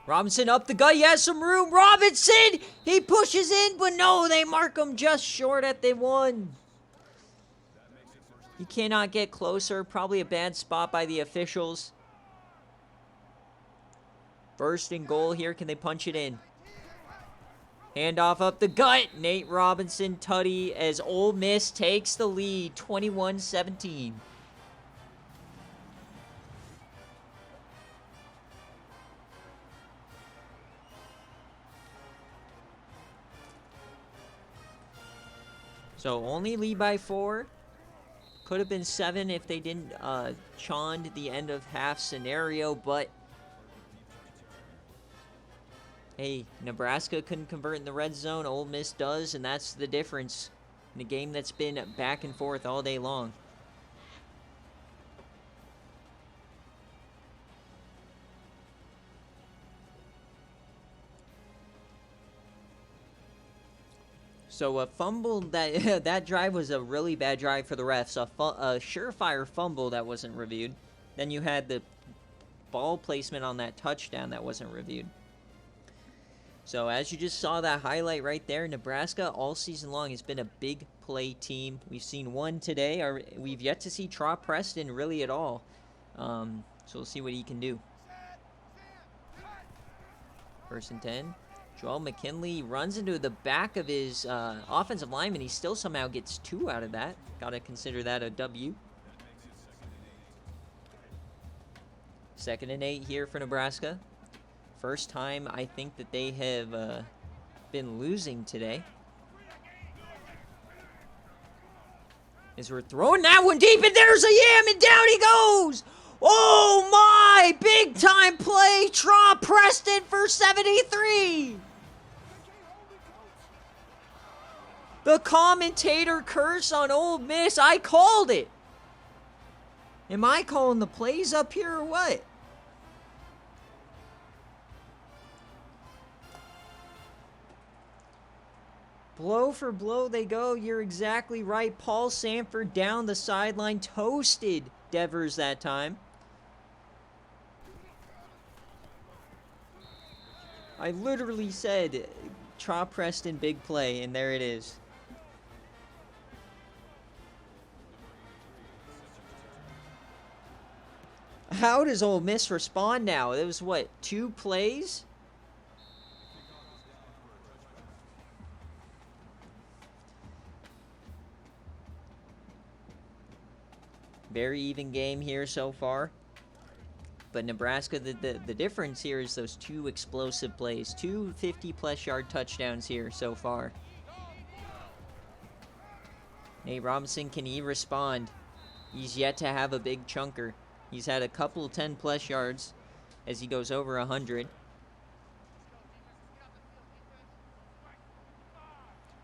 Robinson up the gut. He has some room. Robinson! He pushes in, but no, they mark him just short at the 1. He cannot get closer. Probably a bad spot by the officials. 1st and goal here. Can they punch it in? Handoff up the gut. Nate Robinson, tutty, as Ole Miss takes the lead, 21-17. So only lead by 4. Could have been 7 if they didn't chond the end of half scenario, but hey, Nebraska couldn't convert in the red zone. Ole Miss does, and that's the difference in a game that's been back and forth all day long. So a fumble, that drive was a really bad drive for the refs. A surefire fumble that wasn't reviewed. Then you had the ball placement on that touchdown that wasn't reviewed. So as you just saw that highlight right there, Nebraska all season long has been a big play team. We've seen one today. We've yet to see Trot Preston really at all. So we'll see what he can do. 1st and 10. Joel McKinley runs into the back of his offensive lineman. He still somehow gets 2 out of that. Got to consider that a W. 2nd and 8 here for Nebraska. First time I think that they have been losing today. As we're throwing that one deep, and there's a yam, and down he goes! Oh my! Big time play! Trot Preston for 73! The commentator curse on Ole Miss. I called it. Am I calling the plays up here or what? Blow for blow they go. You're exactly right. Paul Sanford down the sideline. Toasted Devers that time. I literally said Trot Preston big play, and there it is. How does Ole Miss respond now? It was, what, 2 plays? Very even game here so far. But Nebraska, the difference here is those 2 explosive plays. 2 50-plus yard touchdowns here so far. Nate Robinson, can he respond? He's yet to have a big chunker. He's had a couple 10-plus yards as he goes over 100.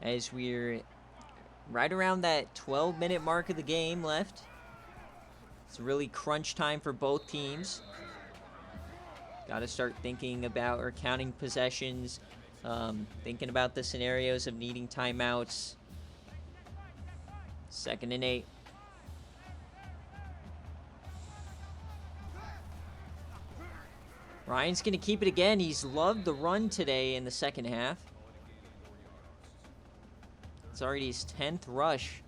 As we're right around that 12-minute mark of the game left. It's really crunch time for both teams. Got to start thinking about or counting possessions, thinking about the scenarios of needing timeouts. 2nd and 8. Ryan's going to keep it again. He's loved the run today in the second half. It's already his 10th rush.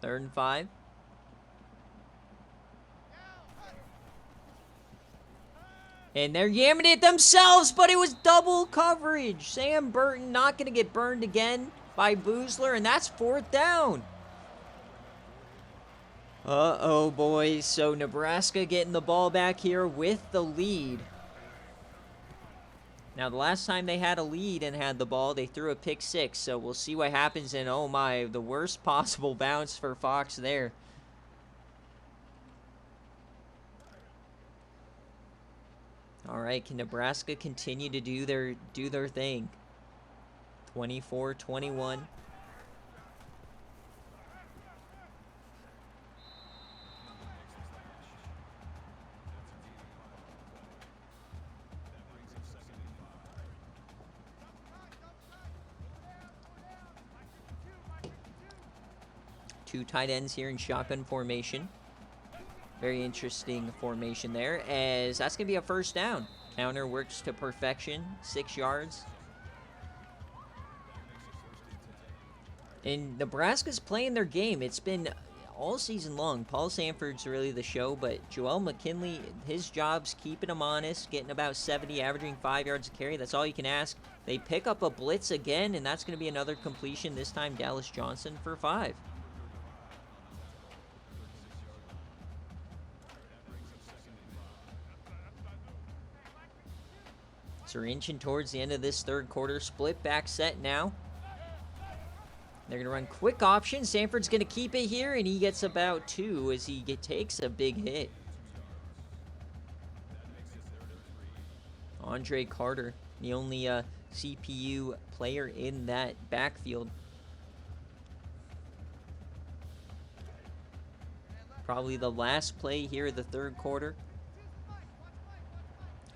Third and 5. And they're yamming it themselves, but it was double coverage. Sam Burton not going to get burned again by Boozler, and that's 4th down. Uh-oh, boys. So Nebraska getting the ball back here with the lead. Now, the last time they had a lead and had the ball, they threw a pick 6. So we'll see what happens. And, oh, my, the worst possible bounce for Fox there. All right, can Nebraska continue to do their thing? 24-21. Two tight ends here in shotgun formation. Very interesting formation there, as that's going to be a first down. Counter works to perfection, 6 yards. And Nebraska's playing their game. It's been all season long. Paul Sanford's really the show, but Joel McKinley, his job's keeping him honest, getting about 70, averaging 5 yards a carry. That's all you can ask. They pick up a blitz again, and that's going to be another completion, this time Dallas Johnson for 5. So we're inching towards the end of this third quarter. Split back set now. They're going to run quick option. Sanford's going to keep it here, and he gets about 2 as he takes a big hit. Andre Carter, the only CPU player in that backfield. Probably the last play here of the third quarter.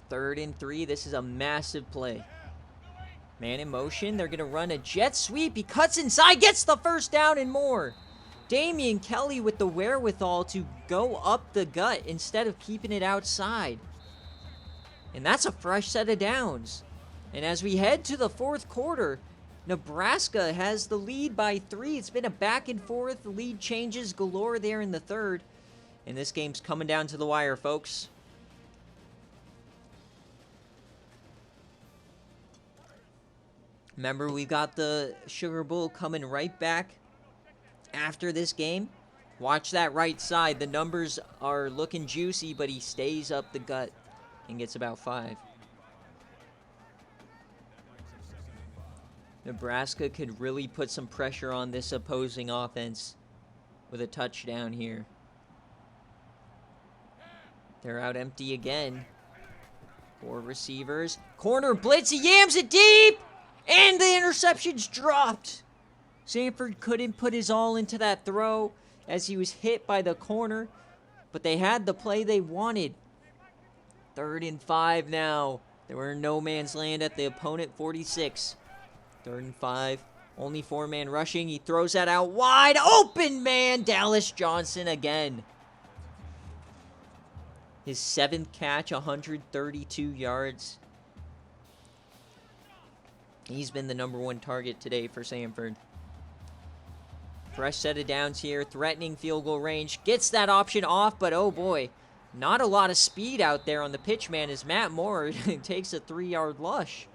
3rd and 3. This is a massive play. Man in motion. They're going to run a jet sweep. He cuts inside, gets the first down and more. Damian Kelly with the wherewithal to go up the gut instead of keeping it outside. And that's a fresh set of downs. And as we head to the fourth quarter, Nebraska has the lead by 3. It's been a back and forth. The lead changes galore there in the third. And this game's coming down to the wire, folks. Remember, we got the Sugar Bowl coming right back after this game. Watch that right side. The numbers are looking juicy, but he stays up the gut and gets about 5. Nebraska could really put some pressure on this opposing offense with a touchdown here. They're out empty again. 4 receivers. Corner blitz. He yams it deep. And the interception's dropped. Sanford couldn't put his all into that throw as he was hit by the corner. But they had the play they wanted. 3rd and 5 now. They were in no man's land at the opponent 46. 3rd and 5. Only 4-man rushing. He throws that out wide. Open man. Dallas Johnson again. His 7th catch, 132 yards. He's been the #1 target today for Sanford. Fresh set of downs here. Threatening field goal range. Gets that option off, but oh boy. Not a lot of speed out there on the pitch man as Matt Moore takes a 3-yard lush.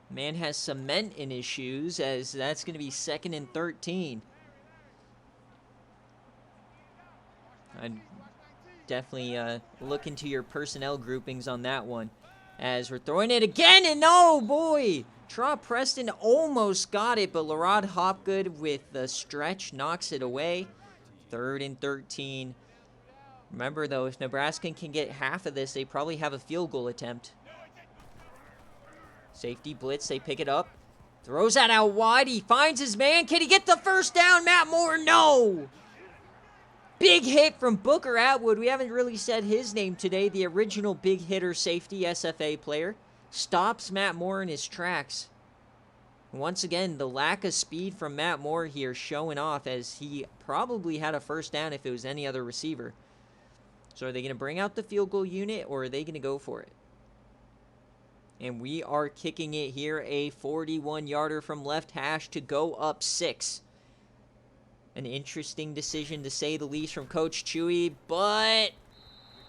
Man has cement in his shoes as that's going to be 2nd and 13. I'd definitely look into your personnel groupings on that one. As we're throwing it again, and oh boy! Traw Preston almost got it, but Larod Hopgood with the stretch knocks it away. 3rd and 13. Remember though, if Nebraska can get half of this, they probably have a field goal attempt. Safety blitz, they pick it up. Throws that out wide, he finds his man. Can he get the first down? Matt Moore, no! Big hit from Booker Atwood. We haven't really said his name today. The original big hitter safety SFA player. Stops Matt Moore in his tracks. Once again, the lack of speed from Matt Moore here showing off as he probably had a first down if it was any other receiver. So are they going to bring out the field goal unit or are they going to go for it? And we are kicking it here. A 41-yarder from left hash to go up 6. An interesting decision, to say the least, from Coach Chewy, but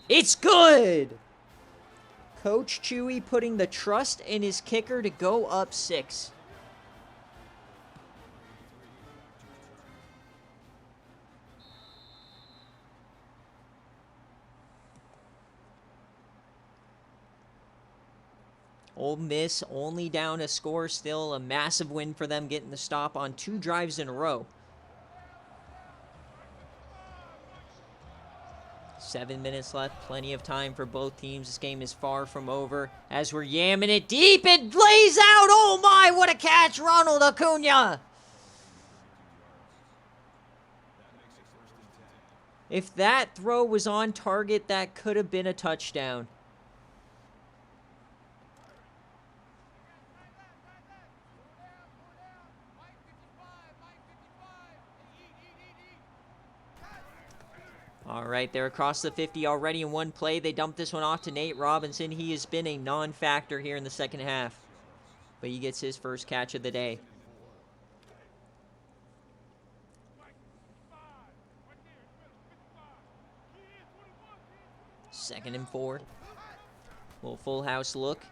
it's good! Coach Chewy putting the trust in his kicker to go up 6. Ole Miss only down a score still. A massive win for them, getting the stop on 2 drives in a row. 7 minutes left, plenty of time for both teams. This game is far from over as we're yamming it deep. It lays out. Oh my, what a catch, Ronald Acuna. If that throw was on target, that could have been a touchdown. All right, they're across the 50 already in one play. They dump this one off to Nate Robinson. He has been a non-factor here in the second half, but he gets his first catch of the day. Second and 4. Little full house look.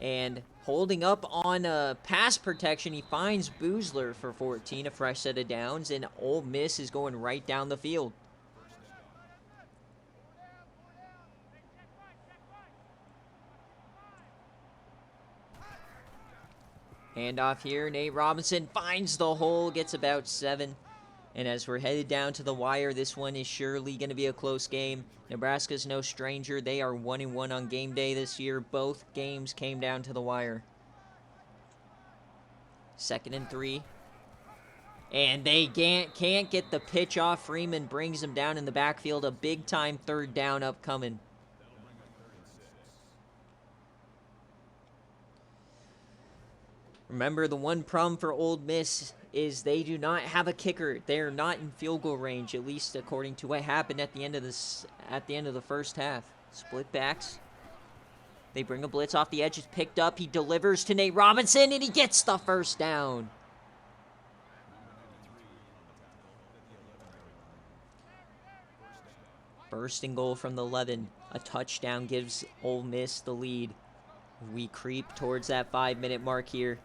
And holding up on pass protection, he finds Boozler for 14, a fresh set of downs, and Ole Miss is going right down the field. Handoff here, Nate Robinson finds the hole, gets about 7. And as we're headed down to the wire, this one is surely going to be a close game. Nebraska's no stranger. They are 1-1 on game day this year. Both games came down to the wire. Second and 3. And they can't get the pitch off. Freeman brings him down in the backfield. A big-time third down upcoming. Remember, the one problem for Ole Miss is they do not have a kicker. They're not in field goal range, at least according to what happened at the end of the first half. Split backs. They bring a blitz off the edge. It's picked up. He delivers to Nate Robinson, and he gets the first down. First and goal from the 11. A touchdown gives Ole Miss the lead. We creep towards that 5-minute mark here.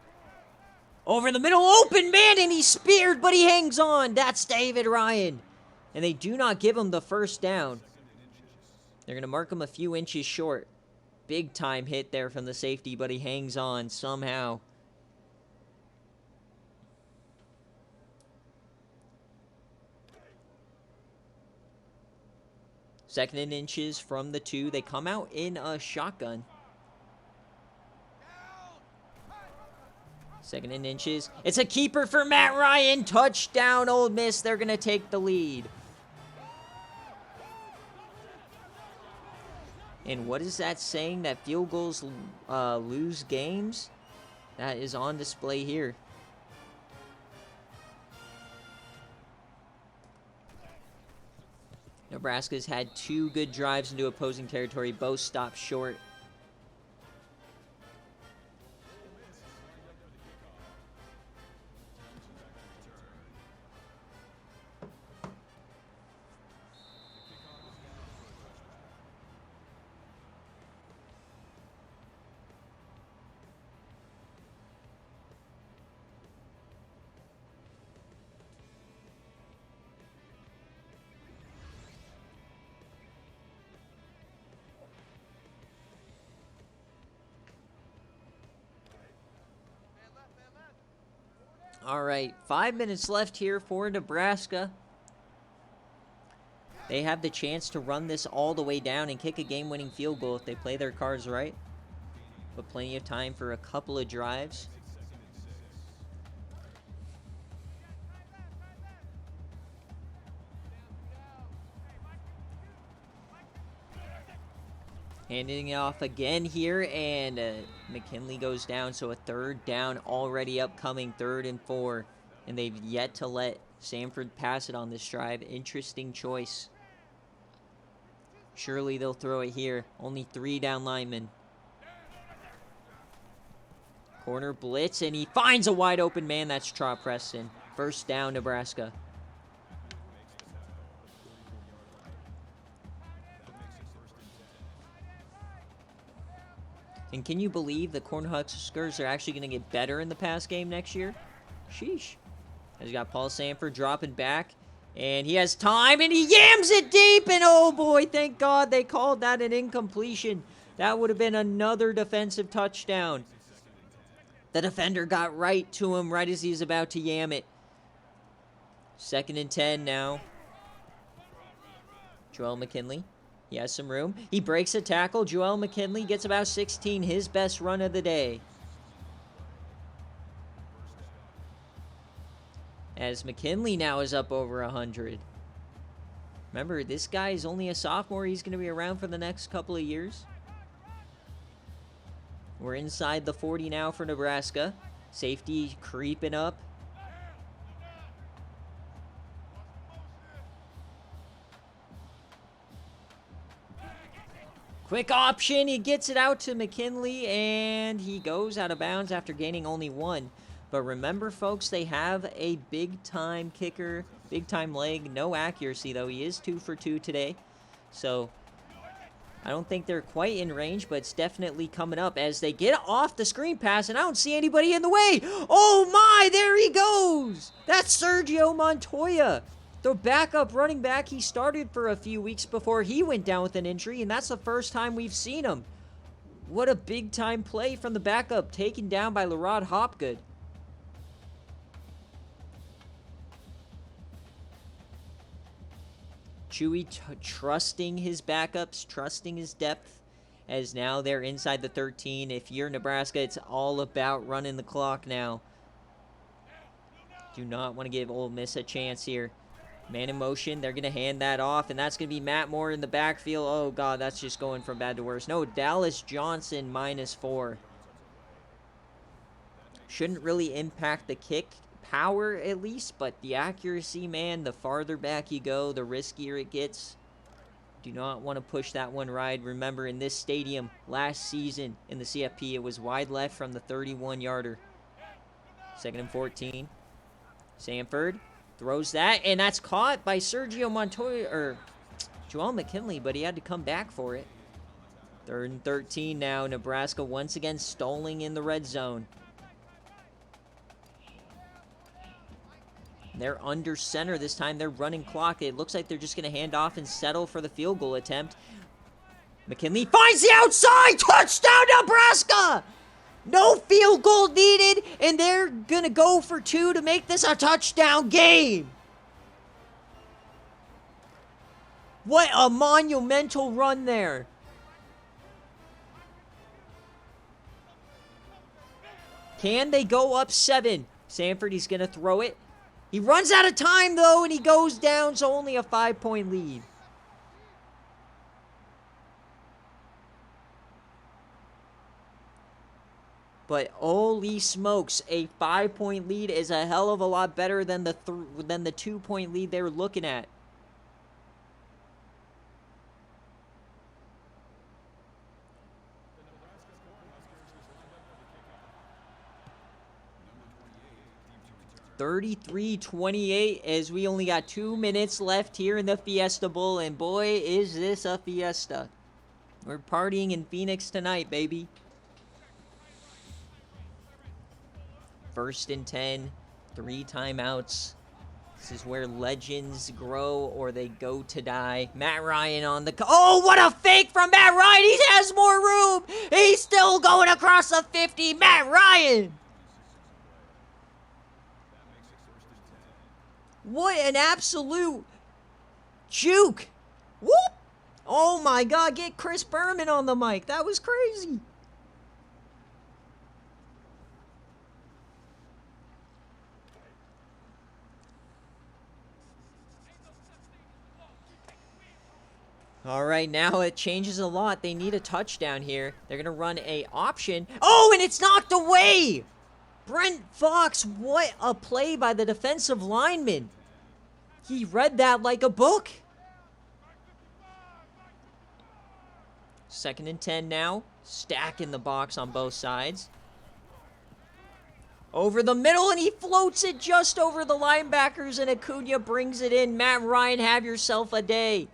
Over the middle, open man, and he's speared, but he hangs on. That's David Ryan. And they do not give him the first down. They're going to mark him a few inches short. Big time hit there from the safety, but he hangs on somehow. Second and inches from the 2. They come out in a shotgun. Second and inches. It's a keeper for Matt Ryan. Touchdown, Ole Miss. They're going to take the lead. And what is that saying? That field goals lose games? That is on display here. Nebraska's had 2 good drives into opposing territory. Both stopped short. All right, 5 minutes left here for Nebraska. They have the chance to run this all the way down and kick a game-winning field goal if they play their cards right. But plenty of time for a couple of drives. Handing it off again here, and McKinley goes down, so a third down already upcoming, 3rd and 4. And they've yet to let Samford pass it on this drive. Interesting choice. Surely they'll throw it here. Only 3 down linemen. Corner blitz, and he finds a wide open man. That's Trot Preston. First down, Nebraska. And can you believe the Cornhuskers are actually going to get better in the pass game next year? Sheesh. He's got Paul Samford dropping back. And he has time, and he yams it deep. And oh boy, thank God they called that an incompletion. That would have been another defensive touchdown. The defender got right to him right as he was about to yam it. 2nd and 10 now. Joel McKinley. He has some room. He breaks a tackle. Joel McKinley gets about 16, his best run of the day. As McKinley now is up over 100. Remember, this guy is only a sophomore. He's going to be around for the next couple of years. We're inside the 40 now for Nebraska. Safety creeping up. Quick option. He gets it out to McKinley, and he goes out of bounds after gaining only 1. But remember, folks, they have a big-time kicker, big-time leg. No accuracy, though. He is 2 for 2 today. So I don't think they're quite in range, but it's definitely coming up as they get off the screen pass, and I don't see anybody in the way. Oh, my! There he goes! That's Sergio Montoya. The backup running back. He started for a few weeks before he went down with an injury, and that's the first time we've seen him. What a big-time play from the backup, taken down by Lerod Hopgood. Chewy trusting his backups, trusting his depth, as now they're inside the 13. If you're Nebraska, it's all about running the clock now. Do not want to give Ole Miss a chance here. Man in motion, they're going to hand that off, and that's going to be Matt Moore in the backfield. Oh, God, that's just going from bad to worse. No, Dallas Johnson -4. Shouldn't really impact the kick power, at least, but the accuracy, man, the farther back you go, the riskier it gets. Do not want to push that one wide. Remember, in this stadium, last season in the CFP, it was wide left from the 31-yarder. 2nd and 14. Sanford throws that, and that's caught by Sergio Montoya, or Joel McKinley, but he had to come back for it. 3rd and 13 now. Nebraska once again stalling in the red zone. They're under center this time. They're running clock. It looks like they're just going to hand off and settle for the field goal attempt. McKinley finds the outside. Touchdown, Nebraska! No field goal needed, and they're going to go for 2 to make this a touchdown game. What a monumental run there. Can they go up 7? Sanford, he's going to throw it. He runs out of time, though, and he goes down, so only a 5-point lead. But holy smokes, a 5-point lead is a hell of a lot better than the 2-point lead they were looking at. (33-28) as we only got 2 minutes left here in the Fiesta Bowl, and boy, is this a fiesta. We're partying in Phoenix tonight, baby. 1st and 10, 3 timeouts. This is where legends grow or they go to die. Matt Ryan on the... Oh, what a fake from Matt Ryan! He has more room! He's still going across the 50! Matt Ryan! What an absolute juke! Whoop! Oh my God, get Chris Berman on the mic. That was crazy. All right, now it changes a lot. They need a touchdown here. They're going to run a option. Oh, and it's knocked away! Brent Fox, what a play by the defensive lineman. He read that like a book. 2nd and 10 now. Stack in the box on both sides. Over the middle, and he floats it just over the linebackers, and Acuna brings it in. Matt Ryan, have yourself a day.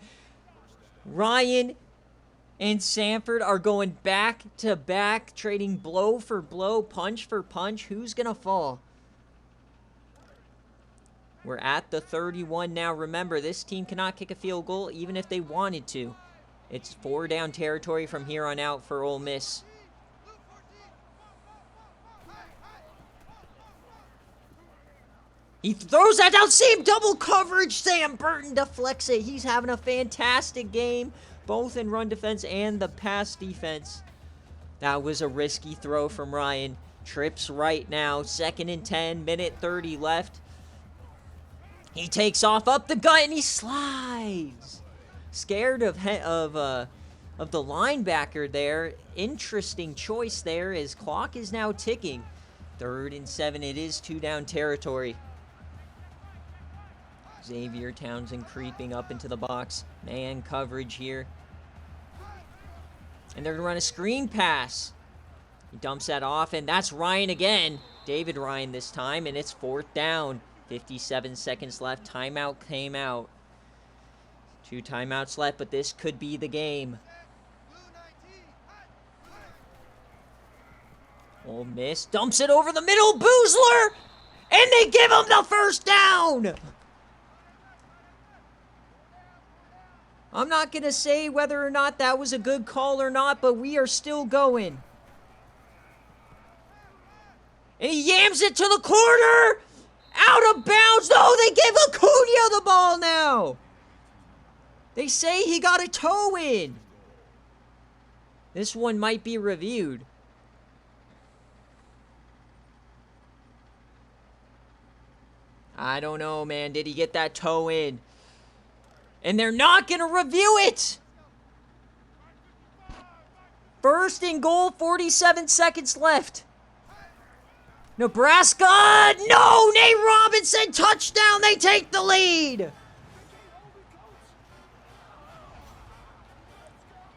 Ryan and Sanford are going back to back, trading blow for blow, punch for punch. Who's going to fall? We're at the 31 now. Remember, this team cannot kick a field goal even if they wanted to. It's 4-down territory from here on out for Ole Miss. He throws that down, seam double coverage. Sam Burton deflects it. He's having a fantastic game, both in run defense and the pass defense. That was a risky throw from Ryan. Trips right now. 2nd and 10, minute 30 left. He takes off up the gut and he slides. Scared of the linebacker there. Interesting choice there as clock is now ticking. 3rd and 7. It is 2-down territory. Xavier Townsend creeping up into the box. Man coverage here. And they're going to run a screen pass. He dumps that off, and that's Ryan again. David Ryan this time, and it's 4th down. 57 seconds left. Timeout came out. 2 timeouts left, but this could be the game. Ole Miss dumps it over the middle. Boozler! And they give him the 1st down! I'm not going to say whether or not that was a good call or not, but we are still going. And he yams it to the corner! Out of bounds! No, they give Acuna the ball now! They say he got a toe in. This one might be reviewed. I don't know, man. Did he get that toe in? And they're not going to review it. 1st and goal, 47 seconds left. Nebraska, no! Nate Robinson, touchdown! They take the lead!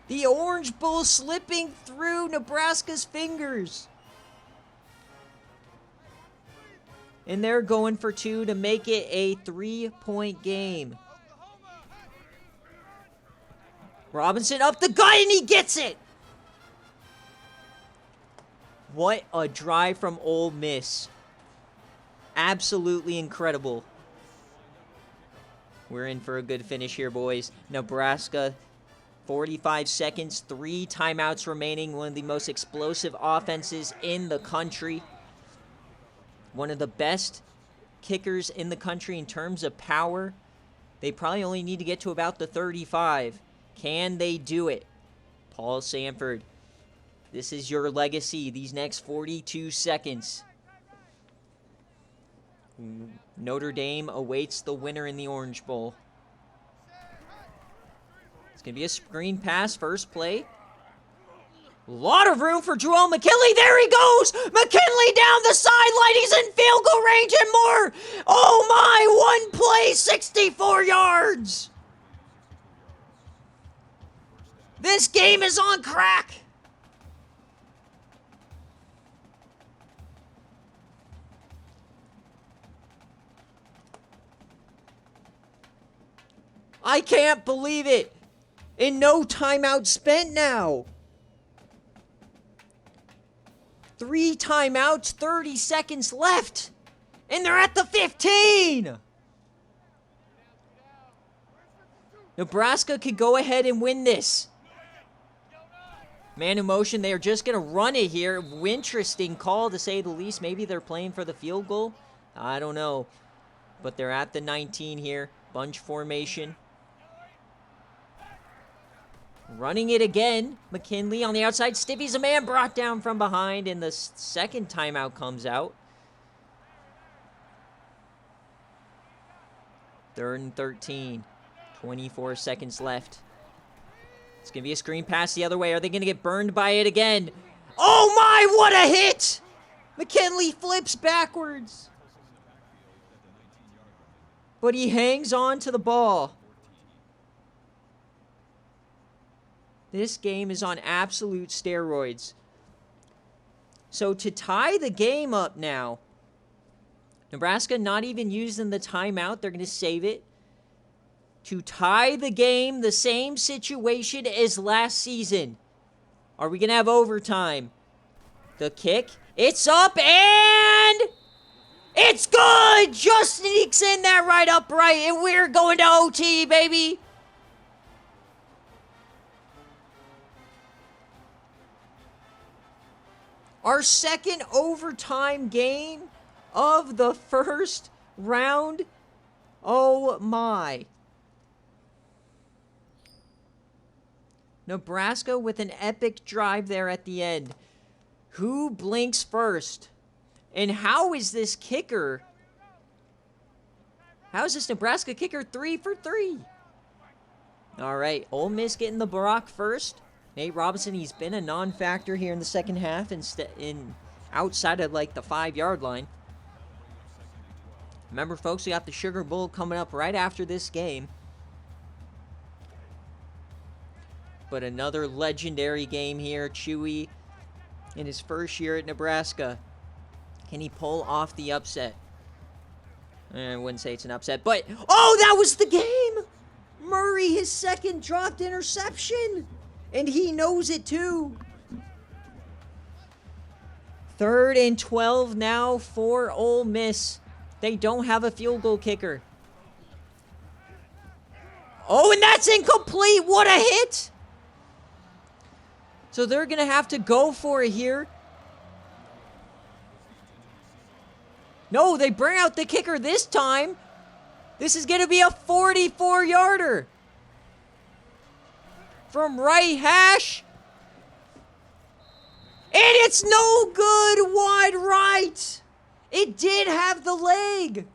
The Orange Bowl slipping through Nebraska's fingers. And they're going for 2 to make it a 3-point game. Robinson up the gut and he gets it! What a drive from Ole Miss. Absolutely incredible. We're in for a good finish here, boys. Nebraska, 45 seconds, 3 timeouts remaining. One of the most explosive offenses in the country. One of the best kickers in the country in terms of power. They probably only need to get to about the 35. Can they do it? Paul Sanford. This is your legacy, these next 42 seconds. Notre Dame awaits the winner in the Orange Bowl. It's going to be a screen pass, first play. A lot of room for Joel McKinley. There he goes! McKinley down the sideline. He's in field goal range and more. Oh my, one play, 64 yards. This game is on crack. I can't believe it. And no timeout spent now. 3 timeouts, 30 seconds left. And they're at the 15. Nebraska could go ahead and win this. Man in motion, they are just going to run it here. Interesting call, to say the least. Maybe they're playing for the field goal. I don't know. But they're at the 19 here. Bunch formation. Running it again. McKinley on the outside. Stiffy's a man brought down from behind, and the second timeout comes out. 3rd and 13. 24 seconds left. It's going to be a screen pass the other way. Are they going to get burned by it again? Oh my, what a hit! McKinley flips backwards. But he hangs on to the ball. This game is on absolute steroids. So to tie the game up now, Nebraska not even using the timeout. They're going to save it. To tie the game, the same situation as last season. Are we going to have overtime? The kick. It's up and it's good! Just sneaks in that right upright, and we're going to OT, baby. Our second overtime game of the first round. Oh my. Nebraska with an epic drive there at the end. Who blinks first? And how is this kicker How's this Nebraska kicker 3 for 3? All right, Ole Miss getting the Barack first. Nate Robinson, he's been a non-factor here in the second half outside of like the 5-yard line. Remember, folks, we got the Sugar Bowl coming up right after this game. But another legendary game here. Chewy in his first year at Nebraska. Can he pull off the upset? I wouldn't say it's an upset, but... Oh, that was the game! Murray, his second dropped interception. And he knows it too. 3rd and 12 now for Ole Miss. They don't have a field goal kicker. Oh, and that's incomplete. What a hit. So they're going to have to go for it here. No, they bring out the kicker this time. This is going to be a 44-yarder. From right hash. And it's no good wide right. It did have the leg.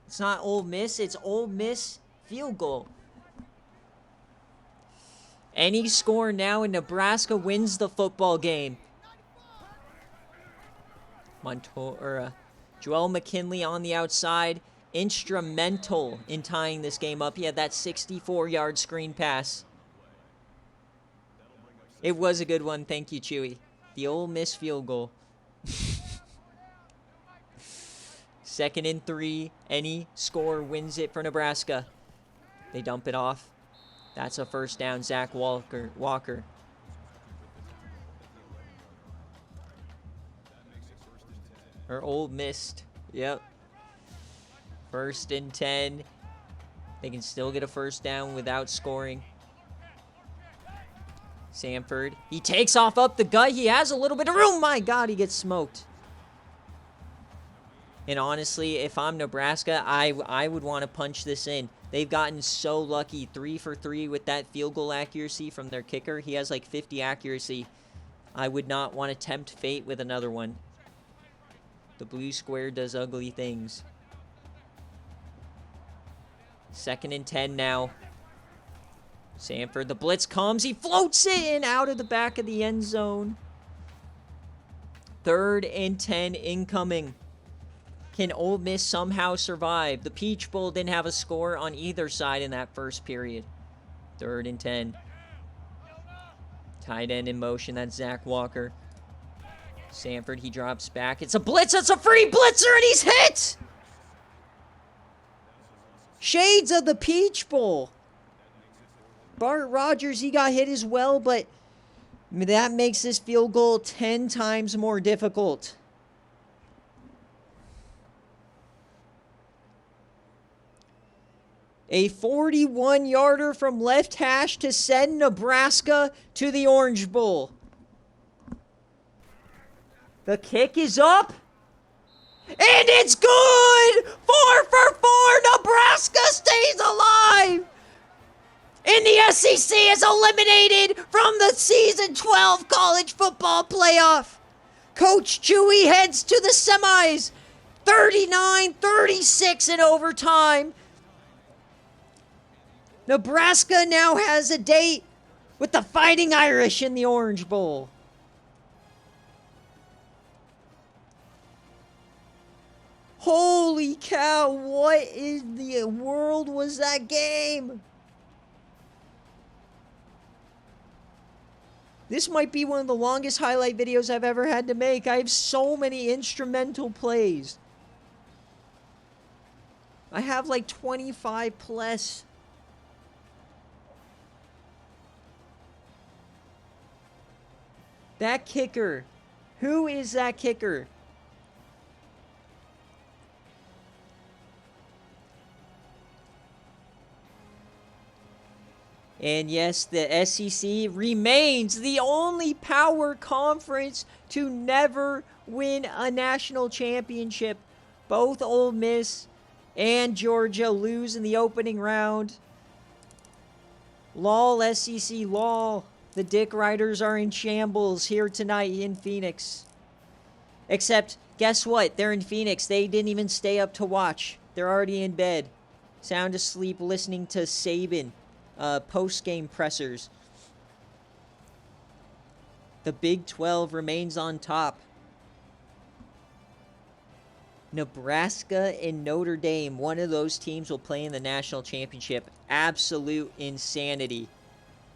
It's not Ole Miss, it's Ole Miss field goal. Any score now and Nebraska wins the football game. Joel McKinley on the outside, instrumental in tying this game up. He had that 64-yard screen pass. It was a good one. Thank you, Chewy. The Ole Miss field goal. 2nd and 3. Any score wins it for Nebraska. They dump it off. That's a first down, Zach Walker. Or Ole Miss. Yep. 1st and 10. They can still get a first down without scoring. Samford. He takes off up the gut. He has a little bit of room. My God, he gets smoked. And honestly, if I'm Nebraska, I would want to punch this in. They've gotten so lucky. 3 for 3 with that field goal accuracy from their kicker. He has like 50 accuracy. I would not want to tempt fate with another one. The blue square does ugly things. 2nd and 10 now. Samford, the blitz comes. He floats it in out of the back of the end zone. 3rd and 10 incoming. Can Ole Miss somehow survive? The Peach Bowl didn't have a score on either side in that first period. 3rd and 10. Tight end in motion. That's Zach Walker. Samford, he drops back. It's a blitz. It's a free blitzer, and he's hit! Shades of the Peach Bowl. Bart Rogers, he got hit as well, but that makes this field goal 10 times more difficult. A 41-yarder from left hash to send Nebraska to the Orange Bowl. The kick is up. And it's good! 4 for 4! Nebraska stays alive! And the SEC is eliminated from the Season 12 college football playoff. Coach Chewy heads to the semis. 39-36 in overtime. Nebraska now has a date with the Fighting Irish in the Orange Bowl. Holy cow, what in the world was that game? This might be one of the longest highlight videos I've ever had to make. I have so many instrumental plays. I have like 25 plus. That kicker. Who is that kicker? And yes, the SEC remains the only power conference to never win a national championship. Both Ole Miss and Georgia lose in the opening round. LOL, SEC, LOL. The Dick Riders are in shambles here tonight in Phoenix. Except, guess what? They're in Phoenix. They didn't even stay up to watch. They're already in bed. Sound asleep listening to Saban post-game pressers. The Big 12 remains on top. Nebraska and Notre Dame, one of those teams will play in the national championship. Absolute insanity.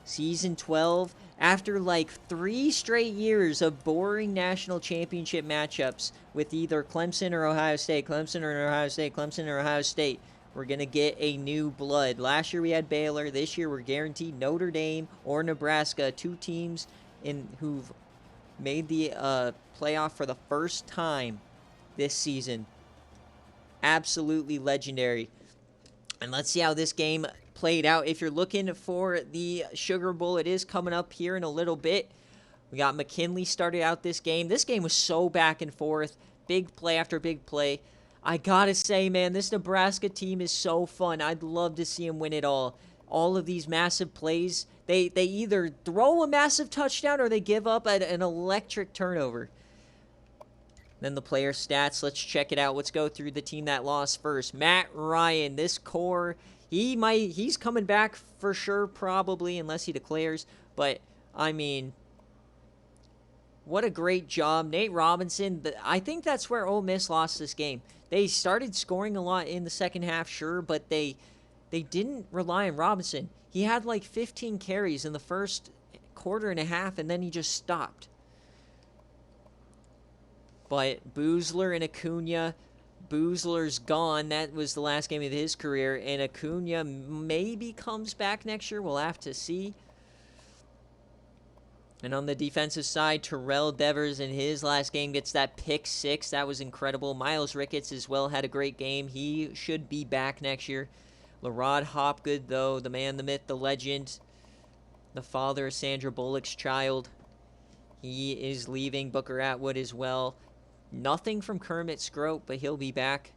Season 12, after like 3 straight years of boring national championship matchups with either Clemson or Ohio State, Clemson or Ohio State, Clemson or Ohio State, we're going to get a new blood. Last year we had Baylor. This year we're guaranteed Notre Dame or Nebraska, 2 teams who've made the playoff for the first time this season. Absolutely legendary. And let's see how this game played out. If you're looking for the Sugar Bowl, it is coming up here in a little bit. We got McKinley started out this game. This game was so back and forth. Big play after big play. I gotta say, man, this Nebraska team is so fun. I'd love to see them win it all. All of these massive plays, they either throw a massive touchdown or they give up an electric turnover. Then the player stats. Let's check it out. Let's go through the team that lost first. Matt Ryan, this core, he's coming back for sure, probably, unless he declares. But, I mean, what a great job. Nate Robinson, I think that's where Ole Miss lost this game. They started scoring a lot in the second half, sure, but they didn't rely on Robinson. He had like 15 carries in the first quarter and a half, and then he just stopped. But Boozler and Acuna, Boozler's gone. That was the last game of his career. And Acuna maybe comes back next year. We'll have to see. And on the defensive side, Terrell Devers in his last game gets that pick 6. That was incredible. Miles Ricketts as well had a great game. He should be back next year. Lerod Hopgood, though, the man, the myth, the legend, the father of Sandra Bullock's child, he is leaving. Booker Atwood as well. Nothing from Kermit Scrope, but he'll be back.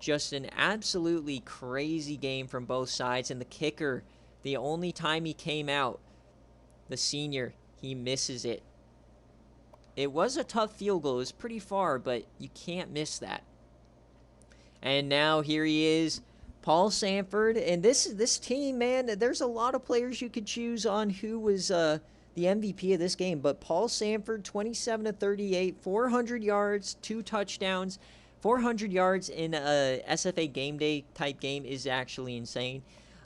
Just an absolutely crazy game from both sides. And the kicker, the only time he came out, the senior, he misses it. It was a tough field goal. It was pretty far, but you can't miss that. And now here he is, Paul Sanford. And this team, man, there's a lot of players you could choose on who was the MVP of this game, but Paul Sanford, 27 of 38, 400 yards, 2 touchdowns. 400 yards in a SFA game day type game is actually insane.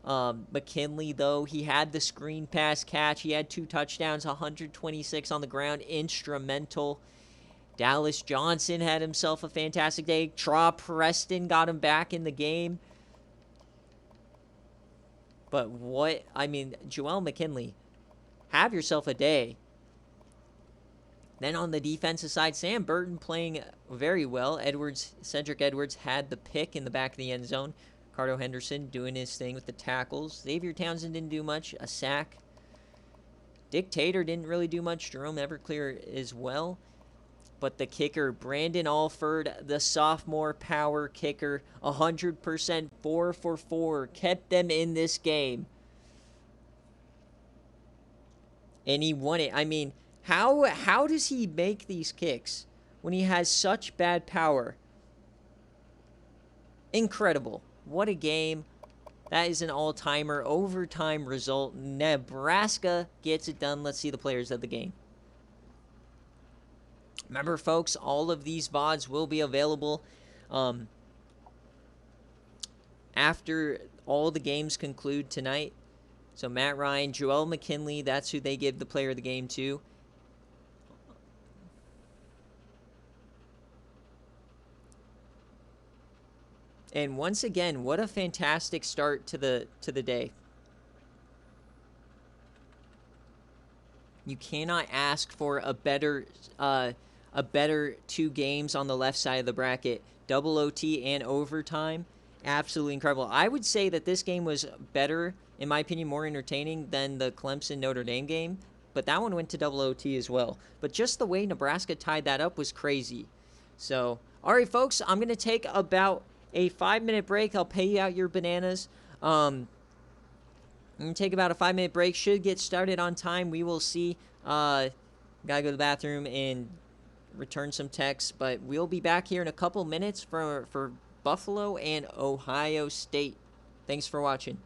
McKinley, though, he had the screen pass catch. He had 2 touchdowns, 126 on the ground, instrumental. Dallas Johnson had himself a fantastic day. Traw Preston got him back in the game. But Joel McKinley, have yourself a day. Then on the defensive side, Sam Burton playing very well. Cedric Edwards had the pick in the back of the end zone. Ricardo Henderson doing his thing with the tackles. Xavier Townsend didn't do much. A sack. Dictator didn't really do much. Jerome Everclear as well. But the kicker, Brandon Alford, the sophomore power kicker, 100%, 4 for 4, kept them in this game. And he won it. I mean, how does he make these kicks when he has such bad power? Incredible. What a game. That is an all-timer, overtime result. Nebraska gets it done. Let's see the players of the game. Remember, folks, all of these VODs will be available after all the games conclude tonight. So Matt Ryan, Joel McKinley, that's who they give the player of the game to. And once again, what a fantastic start to the day. You cannot ask for a better 2 games on the left side of the bracket. Double OT and overtime. Absolutely incredible. I would say that this game was better, in my opinion, more entertaining than the Clemson-Notre Dame game. But that one went to double OT as well. But just the way Nebraska tied that up was crazy. So, all right, folks, I'm going to take about a 5-minute break. I'll pay you out your bananas. And And take about a 5-minute break. Should get started on time. We will see. Gotta go to the bathroom and return some texts. But we'll be back here in a couple minutes for Buffalo and Ohio State. Thanks for watching.